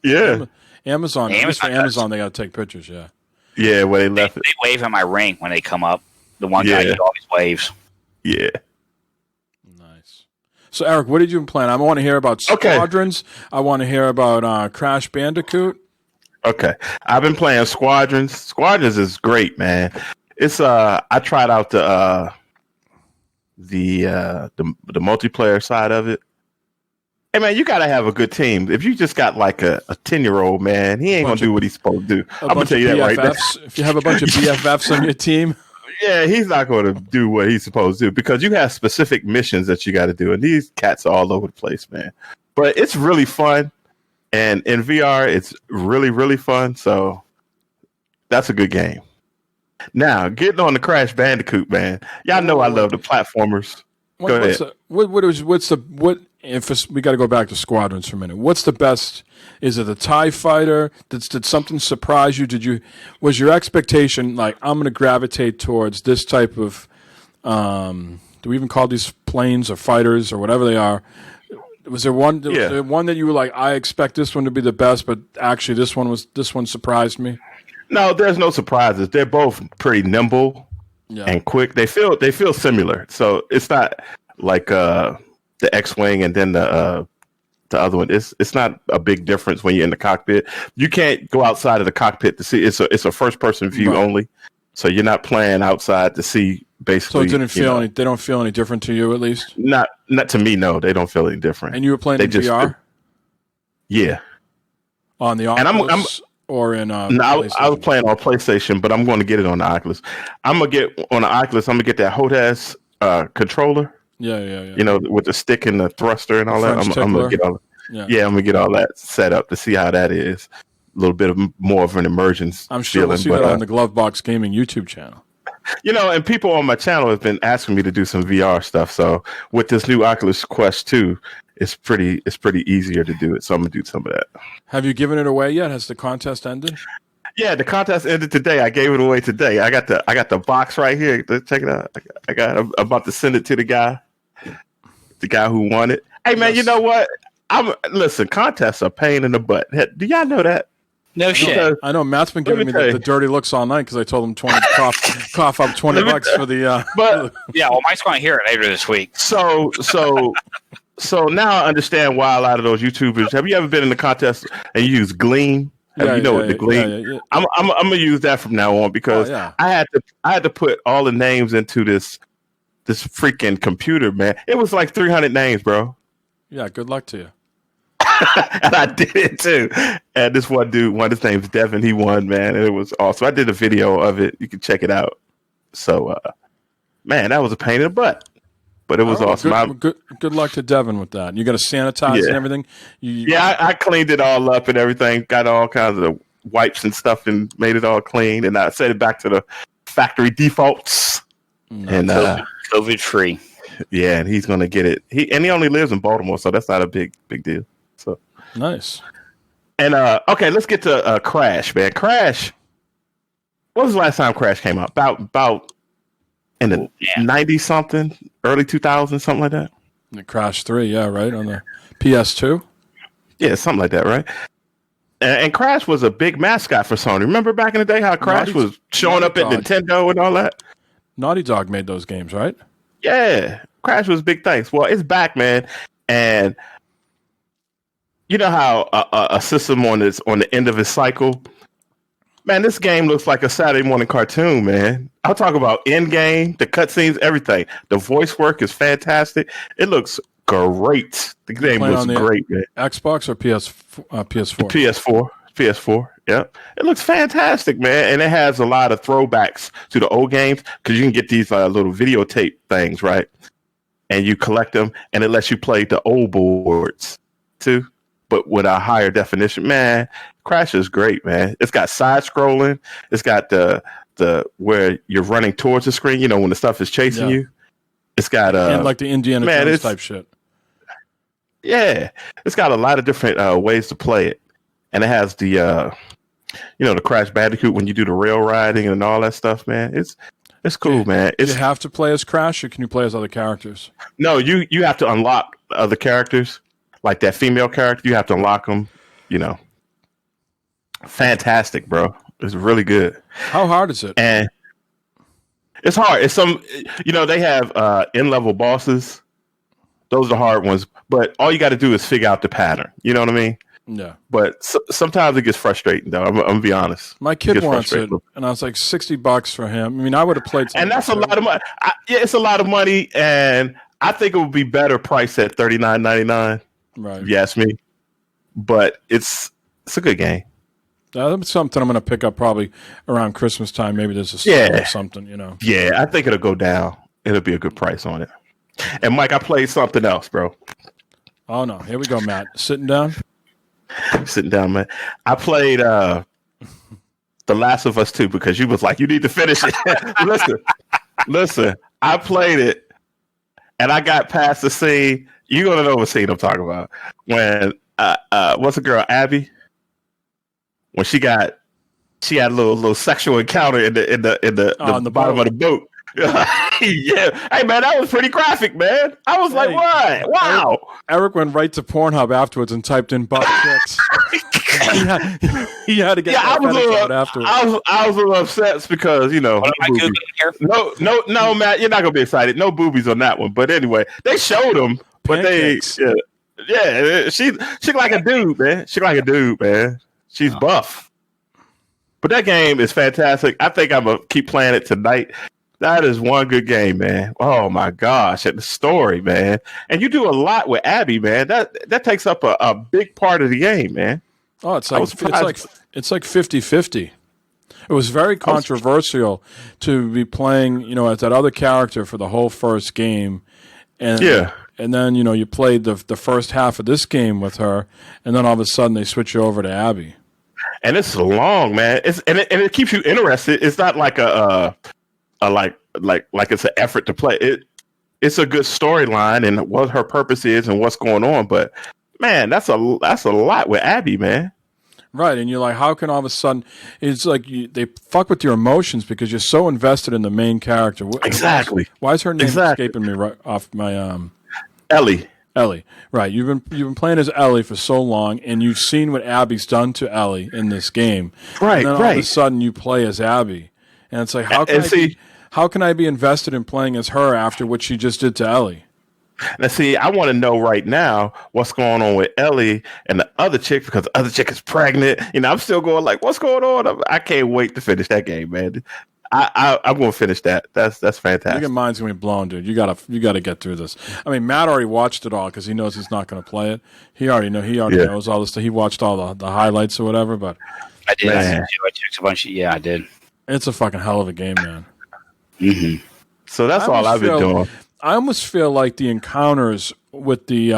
Yeah. Amazon. They got to take pictures. Yeah. Yeah, where they left it. They wave in my ring when they come up. The one guy, he always waves. Yeah. Nice. So, Eric, what did you plan? I want to hear about Squadrons. I want to hear about Crash Bandicoot. Okay. I've been playing Squadrons. Squadrons is great, man. It's I tried out the multiplayer side of it. Hey man, you gotta have a good team. If you just got like a 10-year-old man, he ain't gonna do what he's supposed to do. I'm gonna tell you that right now. If you have a bunch of BFFs on your team, yeah, he's not gonna do what he's supposed to do because you have specific missions that you got to do, and these cats are all over the place, man. But it's really fun, and in VR, it's really, really fun. So that's a good game. Now, getting on the Crash Bandicoot, man. Y'all know I love the platformers. Go ahead. If we got to go back to Squadrons for a minute. What's the best? Is it the TIE Fighter? Did something surprise you? Was your expectation like I'm going to gravitate towards this type of? Do we even call these planes or fighters or whatever they are? Was there one? Was there one that you were like, I expect this one to be the best, but actually this one surprised me. No, there's no surprises. They're both pretty nimble and quick. They feel similar, so it's not like the X-wing and then the other one. It's not a big difference when you're in the cockpit. You can't go outside of the cockpit to see. It's a first person view only, so you're not playing outside to see. Basically, so it didn't feel any. They don't feel any different to you, at least. Not to me. No, they don't feel any different. And you were playing in VR. Yeah, on the Oculus. Or in no, I was playing on PlayStation, but I'm going to get it on the Oculus. I'm going to get on the Oculus. I'm going to get that hot-ass controller. Yeah. You know, with the stick and the thruster and all that. I'm going to get all. I'm going to get all that set up to see how that is. A little bit more of an immersion. I'm sure we'll see that on the Glovebox Gaming YouTube channel. You know, and people on my channel have been asking me to do some VR stuff. So with this new Oculus Quest 2, it's pretty easier to do it. So I'm gonna do some of that. Have you given it away yet? Has the contest ended? Yeah, the contest ended today. I gave it away today. I got the box right here. Check it out. I'm about to send it to the guy who won it. Hey man, you know what? Listen, contests are a pain in the butt. Do y'all know that? No shit. I know Matt's been giving me the dirty looks all night because I told him cough up $20 for the. But yeah, well, Mike's going to hear it later this week. So now I understand why a lot of those YouTubers. Have you ever been in the contest and you use Gleam? The Gleam? Yeah. I'm gonna use that from now on because I had to put all the names into this freaking computer, man. It was like 300 names, bro. Yeah, good luck to you. And I did it too. And this one dude, his name's Devin, he won, man. And it was awesome. I did a video of it. You can check it out. So, man, that was a pain in the butt. But it was awesome. Good luck to Devin with that. You got to sanitize and everything? I cleaned it all up and everything. Got all kinds of wipes and stuff and made it all clean. And I set it back to the factory defaults. And COVID free. Yeah, and he's going to get it. He only lives in Baltimore, so that's not a big deal. So nice. And okay, let's get to Crash, man. Crash. What was the last time Crash came out? About in the 90 something, early 2000s, something like that. The Crash 3, yeah, right on the PS2. Yeah, something like that, right? And Crash was a big mascot for Sony. Remember back in the day how Crash was showing up at Nintendo and all that? Naughty Dog made those games, right? Yeah, Crash was big things. Well, it's back, man, and you know how a system on the end of its cycle, man. This game looks like a Saturday morning cartoon, man. I'll talk about end game, the cutscenes, everything. The voice work is fantastic. It looks great. The game looks great, man. Xbox or PS4? PS4. Yeah, it looks fantastic, man, and it has a lot of throwbacks to the old games because you can get these little videotape things, right? And you collect them, and it lets you play the old boards too, but with a higher definition. Man, Crash is great, man. It's got side scrolling. It's got the where you're running towards the screen. You know when the stuff is chasing you. It's got and like the Indiana Jones type shit. Yeah, it's got a lot of different ways to play it, and it has the the Crash Bandicoot when you do the rail riding and all that stuff, man. It's cool, man. Do you have to play as Crash, or can you play as other characters? No, you have to unlock other characters, like that female character. You have to unlock them. Fantastic, bro. It's really good. How hard is it? And it's hard. It's they have in-level bosses. Those are the hard ones. But all you got to do is figure out the pattern. You know what I mean? Yeah. But sometimes it gets frustrating, though. I'm gonna be honest. My kid wants it, and I was like $60 for him. I mean, I would have played. And that's a lot of money. It's a lot of money, and I think it would be better priced at $39.99. Right. If you ask me. But it's a good game. That's something I'm going to pick up probably around Christmas time. Maybe there's a sale or something, Yeah, I think it'll go down. It'll be a good price on it. And Mike, I played something else, bro. Oh no, here we go, Matt. Sitting down, man. I played The Last of Us 2 because you was like, you need to finish it. listen. I played it, and I got past the scene. You're gonna know what scene I'm talking about. When what's the girl, Abby? When she had a little sexual encounter in the bottom of the boat. Yeah. Hey man, that was pretty graphic, man. I was like, what? Wow. Eric went right to Pornhub afterwards and typed in butt chicks. he had to get that out afterwards. I was a little upset because, no, Matt, you're not gonna be excited. No boobies on that one. But anyway, they showed them, but Pancakes. she like a dude, man. She's buff. But that game is fantastic. I think I'm gonna keep playing it tonight. That is one good game, man. Oh my gosh, and the story, man. And you do a lot with Abby, man. That takes up a big part of the game, man. Oh, it's like 50-50. It was very controversial to be playing, as that other character for the whole first game, and then you played the first half of this game with her, and then all of a sudden they switch you over to Abby. And it's long, man. It keeps you interested. It's not like like it's an effort to play it. It's a good storyline and what her purpose is and what's going on. But man, that's a lot with Abby, man. Right, and you're like, how can all of a sudden it's like they fuck with your emotions because you're so invested in the main character. Exactly. Why is her name escaping me right off my Ellie. Right. You've been playing as Ellie for so long, and you've seen what Abby's done to Ellie in this game. Right. And then all of a sudden you play as Abby, and it's like, how can I be invested in playing as her after what she just did to Ellie? Now, see, I want to know right now what's going on with Ellie and the other chick because the other chick is pregnant. I'm still going like, what's going on? I can't wait to finish that game, man. I'm going to finish that. That's fantastic. Your mind's going to be blown, dude. You gotta get through this. I mean, Matt already watched it all because he knows he's not going to play it. He already knows all this stuff. He watched all the highlights or whatever. But I did. I checked a bunch. I did. It's a fucking hell of a game, man. Mm-hmm. So that's all I've been doing. I almost feel like the encounters with the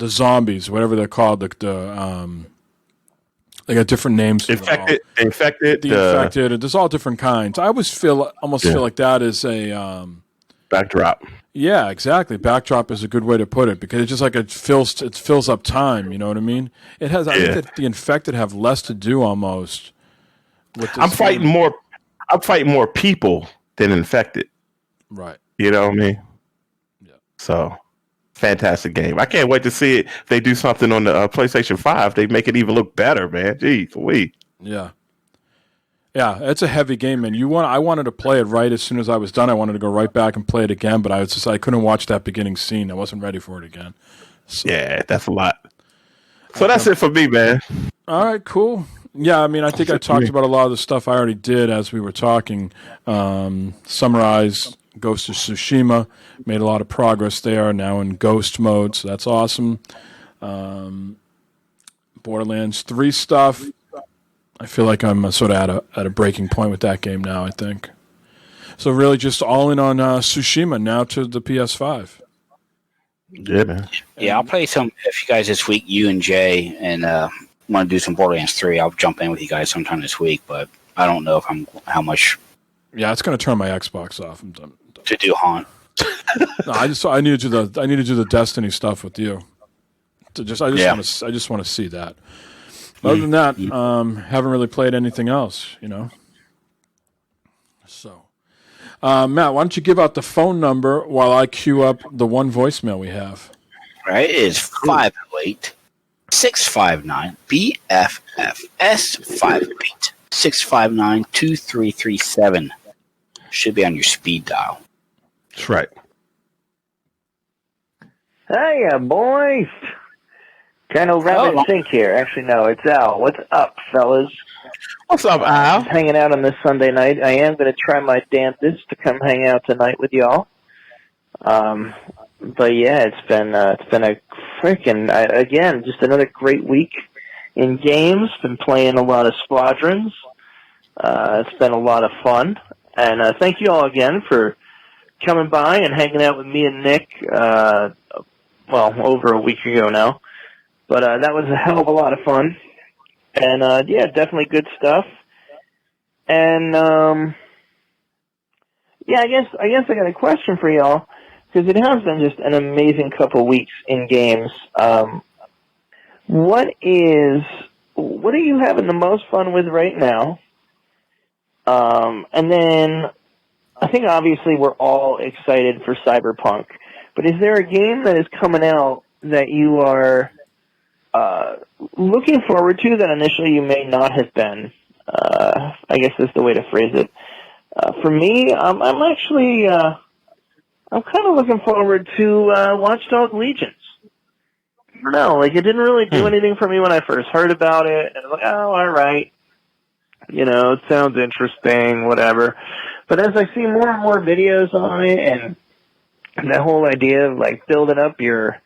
zombies, whatever they're called, they got different names. Infected. There's all different kinds. I always feel like that is a backdrop. Yeah, exactly. Backdrop is a good way to put it because it's just like it fills up time. You know what I mean? It has. I think that the infected have less to do almost. With this I'm fighting more people than infected. Right. You know what I mean? Yeah. So, fantastic game. I can't wait to see it. If they do something on the PlayStation 5, they make it even look better, man. Jeez, Yeah. Yeah, it's a heavy game, man. I wanted to play it right as soon as I was done. I wanted to go right back and play it again, but I couldn't watch that beginning scene. I wasn't ready for it again. So. Yeah, that's a lot. So that's it for me, man. All right, cool. Yeah, I mean, I think I talked about a lot of the stuff I already did as we were talking. Summarize Ghost of Tsushima, made a lot of progress there, now in Ghost mode, so that's awesome. Borderlands 3 stuff. I feel like I'm sort of at a breaking point with that game now, I think. So really just all in on Tsushima now to the PS5. Yeah, man. Yeah, I'll play some, if you guys this week, you and Jay, and want to do some Borderlands 3, I'll jump in with you guys sometime this week, but I don't know how much. Yeah, it's going to turn my Xbox off. I'm done. To do Haunt. No, I need to do the Destiny stuff with you. I just want to see that. Other than that, haven't really played anything else, So, Matt, why don't you give out the phone number while I queue up the one voicemail we have? Right, it is 508 659 BFFS 58 659 2337. Should be on your speed dial. That's right. Hey, boys. Colonel Rabbit Sink here. Actually, no, it's Al. What's up, fellas? What's up, Al? Just hanging out on this Sunday night. I am going to try my damnedest to come hang out tonight with y'all. But yeah, it's been a freaking, again, just another great week in games. Been playing a lot of Squadrons. It's been a lot of fun. And thank you all again for coming by and hanging out with me and Nick, over a week ago now. But that was a hell of a lot of fun. And yeah, definitely good stuff. And yeah, I guess I got a question for y'all, because it has been just an amazing couple weeks in games. What are you having the most fun with right now? And then I think obviously we're all excited for Cyberpunk, but is there a game that is coming out that you are looking forward to that initially you may not have been? I guess that's the way to phrase it. For me, I'm actually I'm kind of looking forward to Watch Dogs Legions. I don't know, like, it didn't really do anything for me when I first heard about it, and I was like, oh, all right. You know, it sounds interesting, whatever. But as I see more and more videos on it, and that whole idea of, like, building up your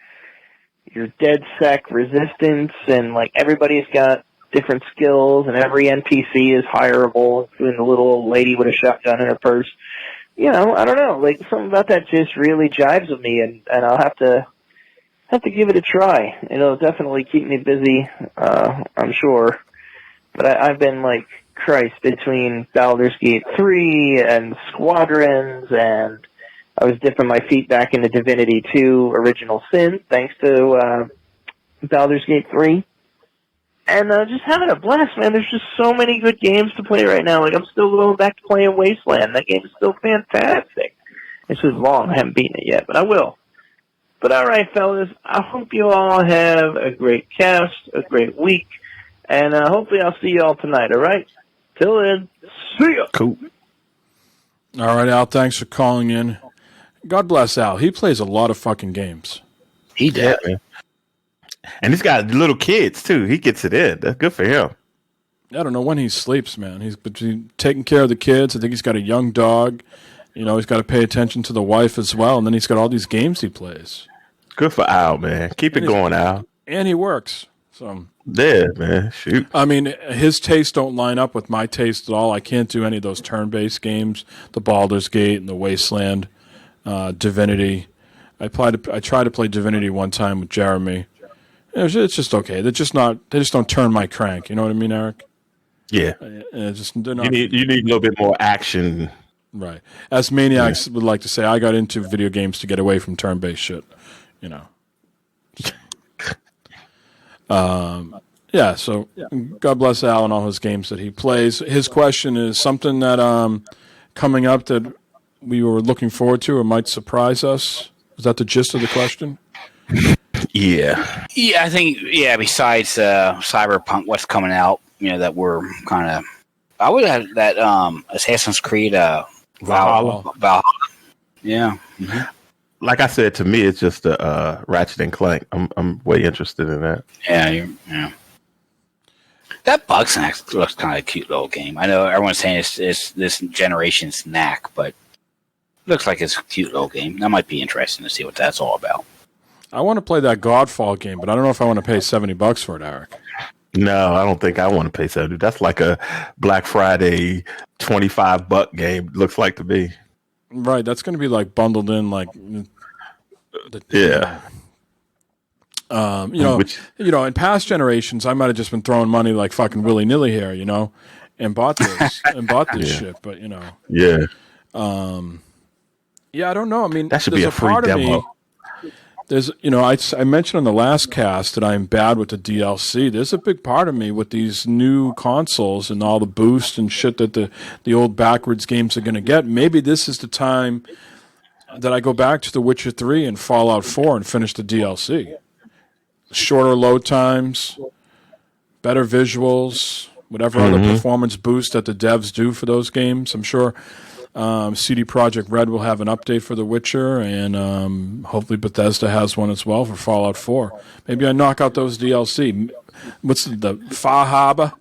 DedSec resistance, and, like, everybody's got different skills, and every NPC is hireable, including the little old lady with a shotgun in her purse. You know, I don't know, like, something about that just really jives with me, and I'll have to give it a try. It'll definitely keep me busy, I'm sure. But I've been, like, Christ, between Baldur's Gate 3 and Squadrons, and I was dipping my feet back into Divinity 2 Original Sin, thanks to Baldur's Gate 3. And just having a blast, man. There's just so many good games to play right now. Like, I'm still going back to playing Wasteland. That game is still fantastic. It's just long. I haven't beaten it yet, but I will. But all right, fellas, I hope you all have a great cast, a great week, and hopefully I'll see you all tonight, all right? Till then, see ya! Cool. All right, Al, thanks for calling in. God bless Al. He plays a lot of fucking games. He did. Yeah, man. And he's got little kids, too. He gets it in. That's good for him. I don't know when he sleeps, man. He's between taking care of the kids. I think he's got a young dog. You know, he's got to pay attention to the wife as well. And then he's got all these games he plays. Good for Al, man. Keep it going, Al. And he works. So yeah, man. Shoot. I mean, his tastes don't line up with my taste at all. I can't do any of those turn-based games, the Baldur's Gate and the Wasteland, Divinity. I tried to play Divinity one time with Jeremy. It's just okay. They just don't turn my crank. You know what I mean, Eric? Yeah. They're not. You need a little bit more action. Right. As maniacs would like to say, I got into video games to get away from turn-based shit. You know. So God bless Al and all his games that he plays. His question is something that coming up that we were looking forward to or might surprise us. Is that the gist of the question? Yeah. Yeah, I think, besides Cyberpunk, what's coming out, that we're kind of... I would have that Assassin's Creed Valhalla. Yeah. Mm-hmm. Like I said, to me, it's just a Ratchet and Clank. I'm way interested in that. Yeah. That Bugsnax looks kind of a cute little game. I know everyone's saying it's this generation's knack, but it looks like it's a cute little game. That might be interesting to see what that's all about. I want to play that Godfall game, but I don't know if I want to pay $70 for it, Eric. No, I don't think I want to pay $70. That's like a Black Friday $25 game. Looks like to be. Right, that's going to be like bundled in, like yeah. In past generations, I might have just been throwing money like fucking willy nilly here, and bought this shit. But yeah. I don't know. I mean, that should be a free demo. I mentioned on the last cast that I'm bad with the DLC. There's a big part of me with these new consoles and all the boosts and shit that the old backwards games are going to get. Maybe this is the time that I go back to The Witcher 3 and Fallout 4 and finish the DLC. shorter load times, better visuals, whatever other performance boost that the devs do for those games. I'm sure CD Projekt Red will have an update for The Witcher, and hopefully Bethesda has one as well for Fallout 4. Maybe I knock out those DLC. What's the Fahaba?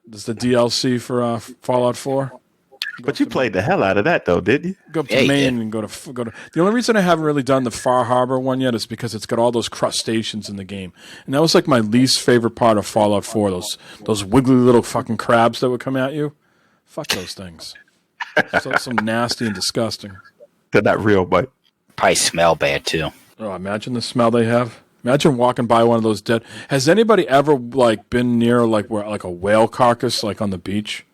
That's the DLC for Fallout 4. But you played the hell out of that, though, didn't you? Go up to Maine and go to. The only reason I haven't really done the Far Harbor one yet is because it's got all those crustaceans in the game, and that was like my least favorite part of Fallout 4. Those wiggly little fucking crabs that would come at you. Fuck those things. So nasty and disgusting. They're not real, but probably smell bad too. Oh, imagine the smell they have. Imagine walking by one of those dead. Has anybody ever like been near like a whale carcass like on the beach?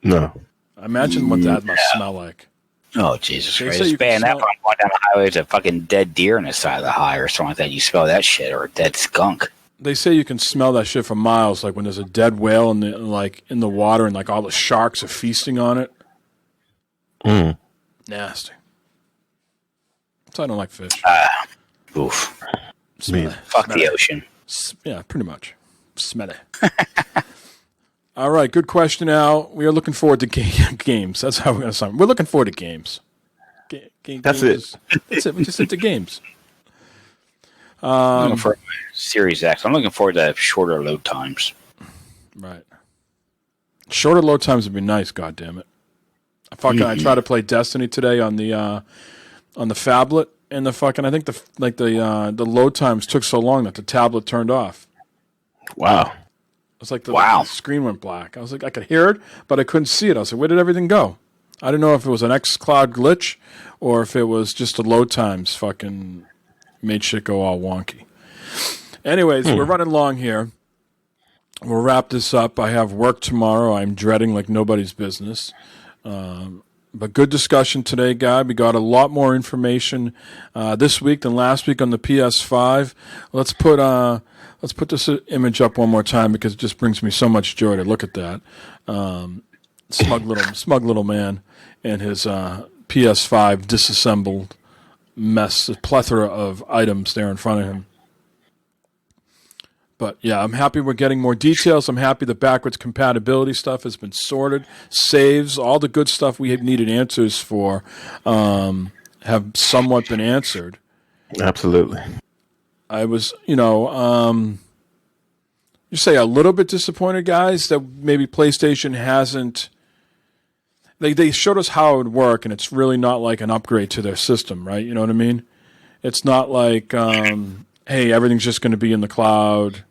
No. Imagine what that must smell like. Oh, Jesus Christ. It's bad. That one going down the highway, there's a fucking dead deer on the side of the highway or something like that. You smell that shit, or a dead skunk. They say you can smell that shit for miles, like when there's a dead whale in the water and like all the sharks are feasting on it. Nasty. So I don't like fish. Oof. Fuck the ocean. Yeah, pretty much. Smell it. All right, good question, Al. We are looking forward to games. That's how we're going to start. We're looking forward to games. That's it. That's it. We just into games. I'm looking for Series X. I'm looking forward to shorter load times. Right. Shorter load times would be nice. God damn it! I tried to play Destiny today on the phablet, and the fucking I think the load times took so long that the tablet turned off. Wow. It's like the screen went black. I was like, I could hear it, but I couldn't see it. I was like, where did everything go? I didn't know if it was an xCloud glitch or if it was just the load times fucking made shit go all wonky. Anyways, we're running long here. We'll wrap this up. I have work tomorrow. I'm dreading like nobody's business. But good discussion today, Guy. We got a lot more information this week than last week on the PS5. Let's put this image up one more time because it just brings me so much joy to look at that. Smug little man and his PS5 disassembled mess, a plethora of items there in front of him. But yeah, I'm happy we're getting more details. I'm happy the backwards compatibility stuff has been sorted. Saves, all the good stuff we had needed answers for have somewhat been answered. Absolutely. I was, you say a little bit disappointed, guys, that maybe PlayStation hasn't. They showed us how it would work, and it's really not like an upgrade to their system, right? You know what I mean? It's not like, hey, everything's just going to be in the cloud.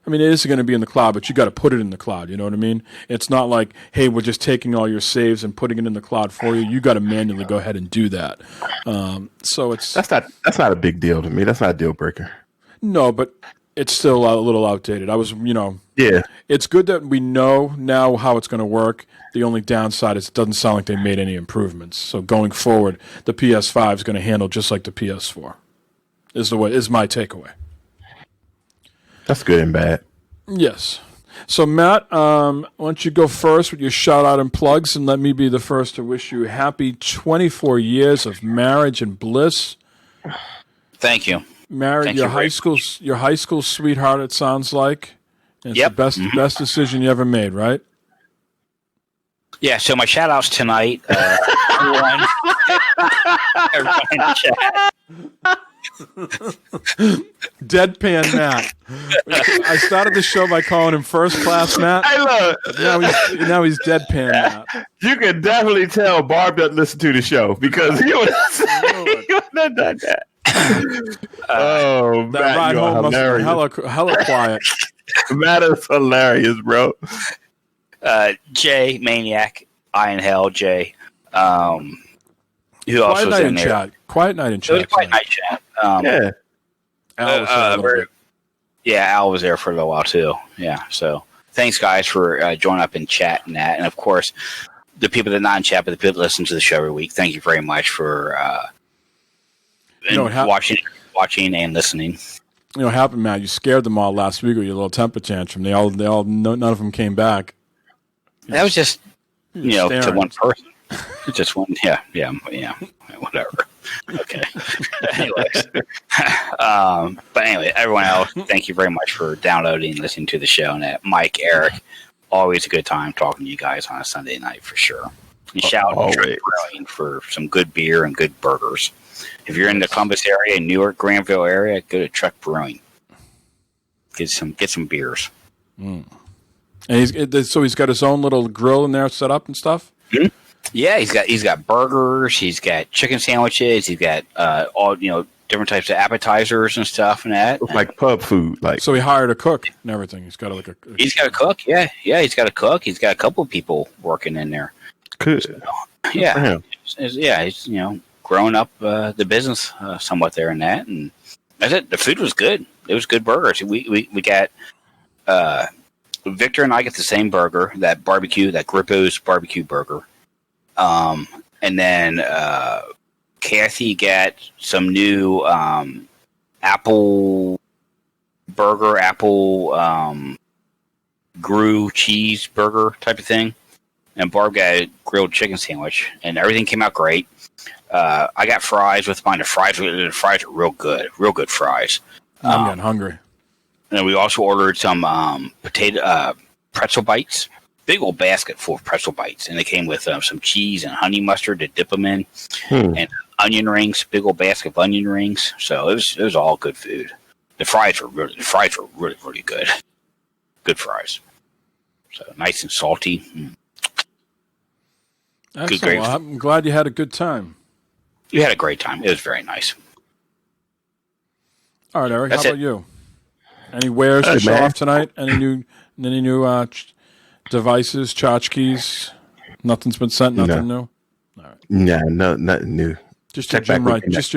I mean, it is going to be in the cloud, but you got to put it in the cloud. You know what I mean? It's not like, hey, we're just taking all your saves and putting it in the cloud for you. You got to manually go ahead and do that. So that's not a big deal to me. That's not a deal breaker. No, but it's still a little outdated. Yeah. It's good that we know now how it's going to work. The only downside is it doesn't sound like they made any improvements. So going forward, the PS5 is going to handle just like the PS4. Is my takeaway. That's good and bad. Yes. So, Matt, why don't you go first with your shout-out and plugs, and let me be the first to wish you happy 24 years of marriage and bliss. Thank you. Married your high school sweetheart, it sounds like. And it's the best decision you ever made, right? Yeah, so my shout-outs tonight, everyone in the chat. Deadpan Matt. I started the show by calling him First Class Matt. I love it. Now he's Deadpan Matt. You can definitely tell Barb doesn't listen to the show because he would have done that. That Matt, ride you are home must have hilarious. been hella quiet. Matt is hilarious, bro. Jay, Maniac, Iron Hell, Jay. Who else was in there? Chat. Quiet night in chat. It was a quiet night chat. Yeah. Al was there a little bit. Yeah, Al was there for a little while too. Yeah, so thanks guys for joining up in chat and that, and of course the people that not in chat, but the people that listen to the show every week. Thank you very much for watching and listening. You know what happened, Matt? You scared them all last week with your little temper tantrum. None of them came back. That was just to staring. one person. Just one, yeah, whatever. Okay. Anyways. But anyway, everyone else, thank you very much for downloading and listening to the show. And Mike, Eric, always a good time talking to you guys on a Sunday night for sure. And shout out to Trent Brewing for some good beer and good burgers. If you're in the Columbus area, Newark, Granville area, go to Truck Brewing. Get some beers. Mm. And he's got his own little grill in there set up and stuff. Mm-hmm. Yeah, he's got burgers, he's got chicken sandwiches, he's got all different types of appetizers and stuff and that. It's like pub food, like. So he hired a cook and everything. He's got he's got a cook. Yeah, he's got a cook. He's got a couple of people working in there. Good. So, yeah, he's growing up the business somewhat there and that, and that's it. The food was good. It was good burgers. We got Victor and I get the same burger, that Grippo's barbecue burger. And then Kathy got some new apple Grue cheeseburger type of thing. And Barb got a grilled chicken sandwich, and everything came out great. I got fries with mine. The fries are real good fries. I'm getting hungry. And we also ordered some pretzel bites, big old basket full of pretzel bites, and they came with some cheese and honey mustard to dip them in, and onion rings, big old basket of onion rings. So it was all good food. The fries were really, really good. Good fries. So nice and salty. Excellent. Good, well, I'm glad you had a good time. You had a great time. It was very nice. All right, Eric. How about you? Any wares to show off tonight? Any new devices, tchotchkes? Nothing's been sent. Nothing new. All right. Yeah, no, nothing new. Just your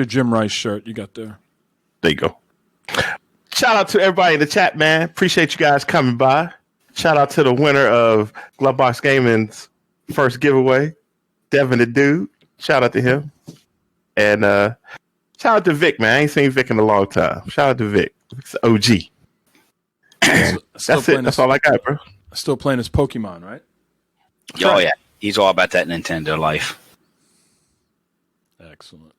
Jim Rice shirt you got there. There you go. Shout out to everybody in the chat, man. Appreciate you guys coming by. Shout out to the winner of Glovebox Gaming's first giveaway, Devin the Dude. Shout out to him. And shout out to Vic, man. I ain't seen Vic in a long time. Shout out to Vic. It's OG. That's it. That's all I got, bro. Still playing his Pokemon, right? Oh, yeah. He's all about that Nintendo life. Excellent.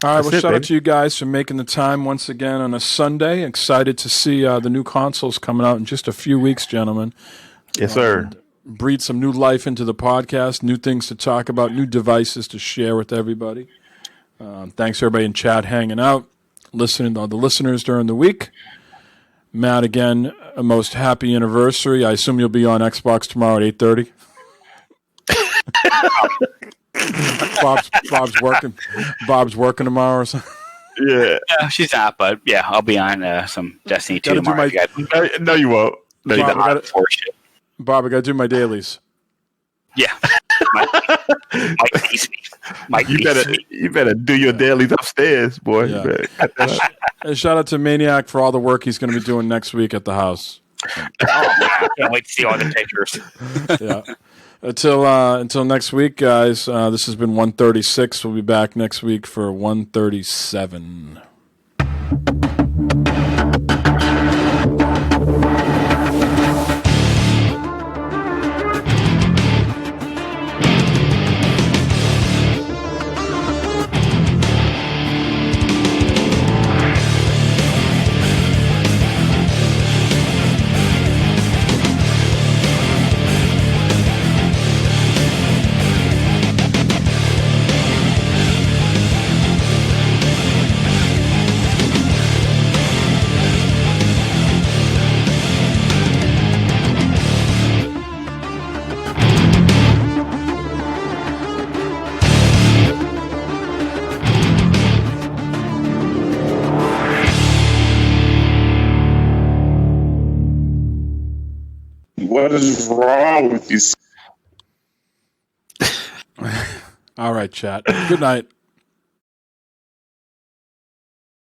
All right, shout out to you guys for making the time once again on a Sunday. Excited to see the new consoles coming out in just a few weeks, gentlemen. Yes, sir. Breathe some new life into the podcast, new things to talk about, new devices to share with everybody. Thanks, everybody in chat hanging out, listening to all the listeners during the week. Matt, again, a most happy anniversary. I assume you'll be on Xbox tomorrow at 8:30. Bob's working tomorrow or something. Yeah. She's not, but yeah, I'll be on some Destiny 2 tomorrow. No, you won't. No, you don't. Bob, I got to do my dailies. Yeah. Mike needs me. You better do your dailies upstairs, boy. Yeah. And shout out to Maniac for all the work he's going to be doing next week at the house. I can't wait to see all the pictures. Yeah. Until next week, guys, this has been 136. We'll be back next week for 137. What is wrong with you? All right, chat. Good night.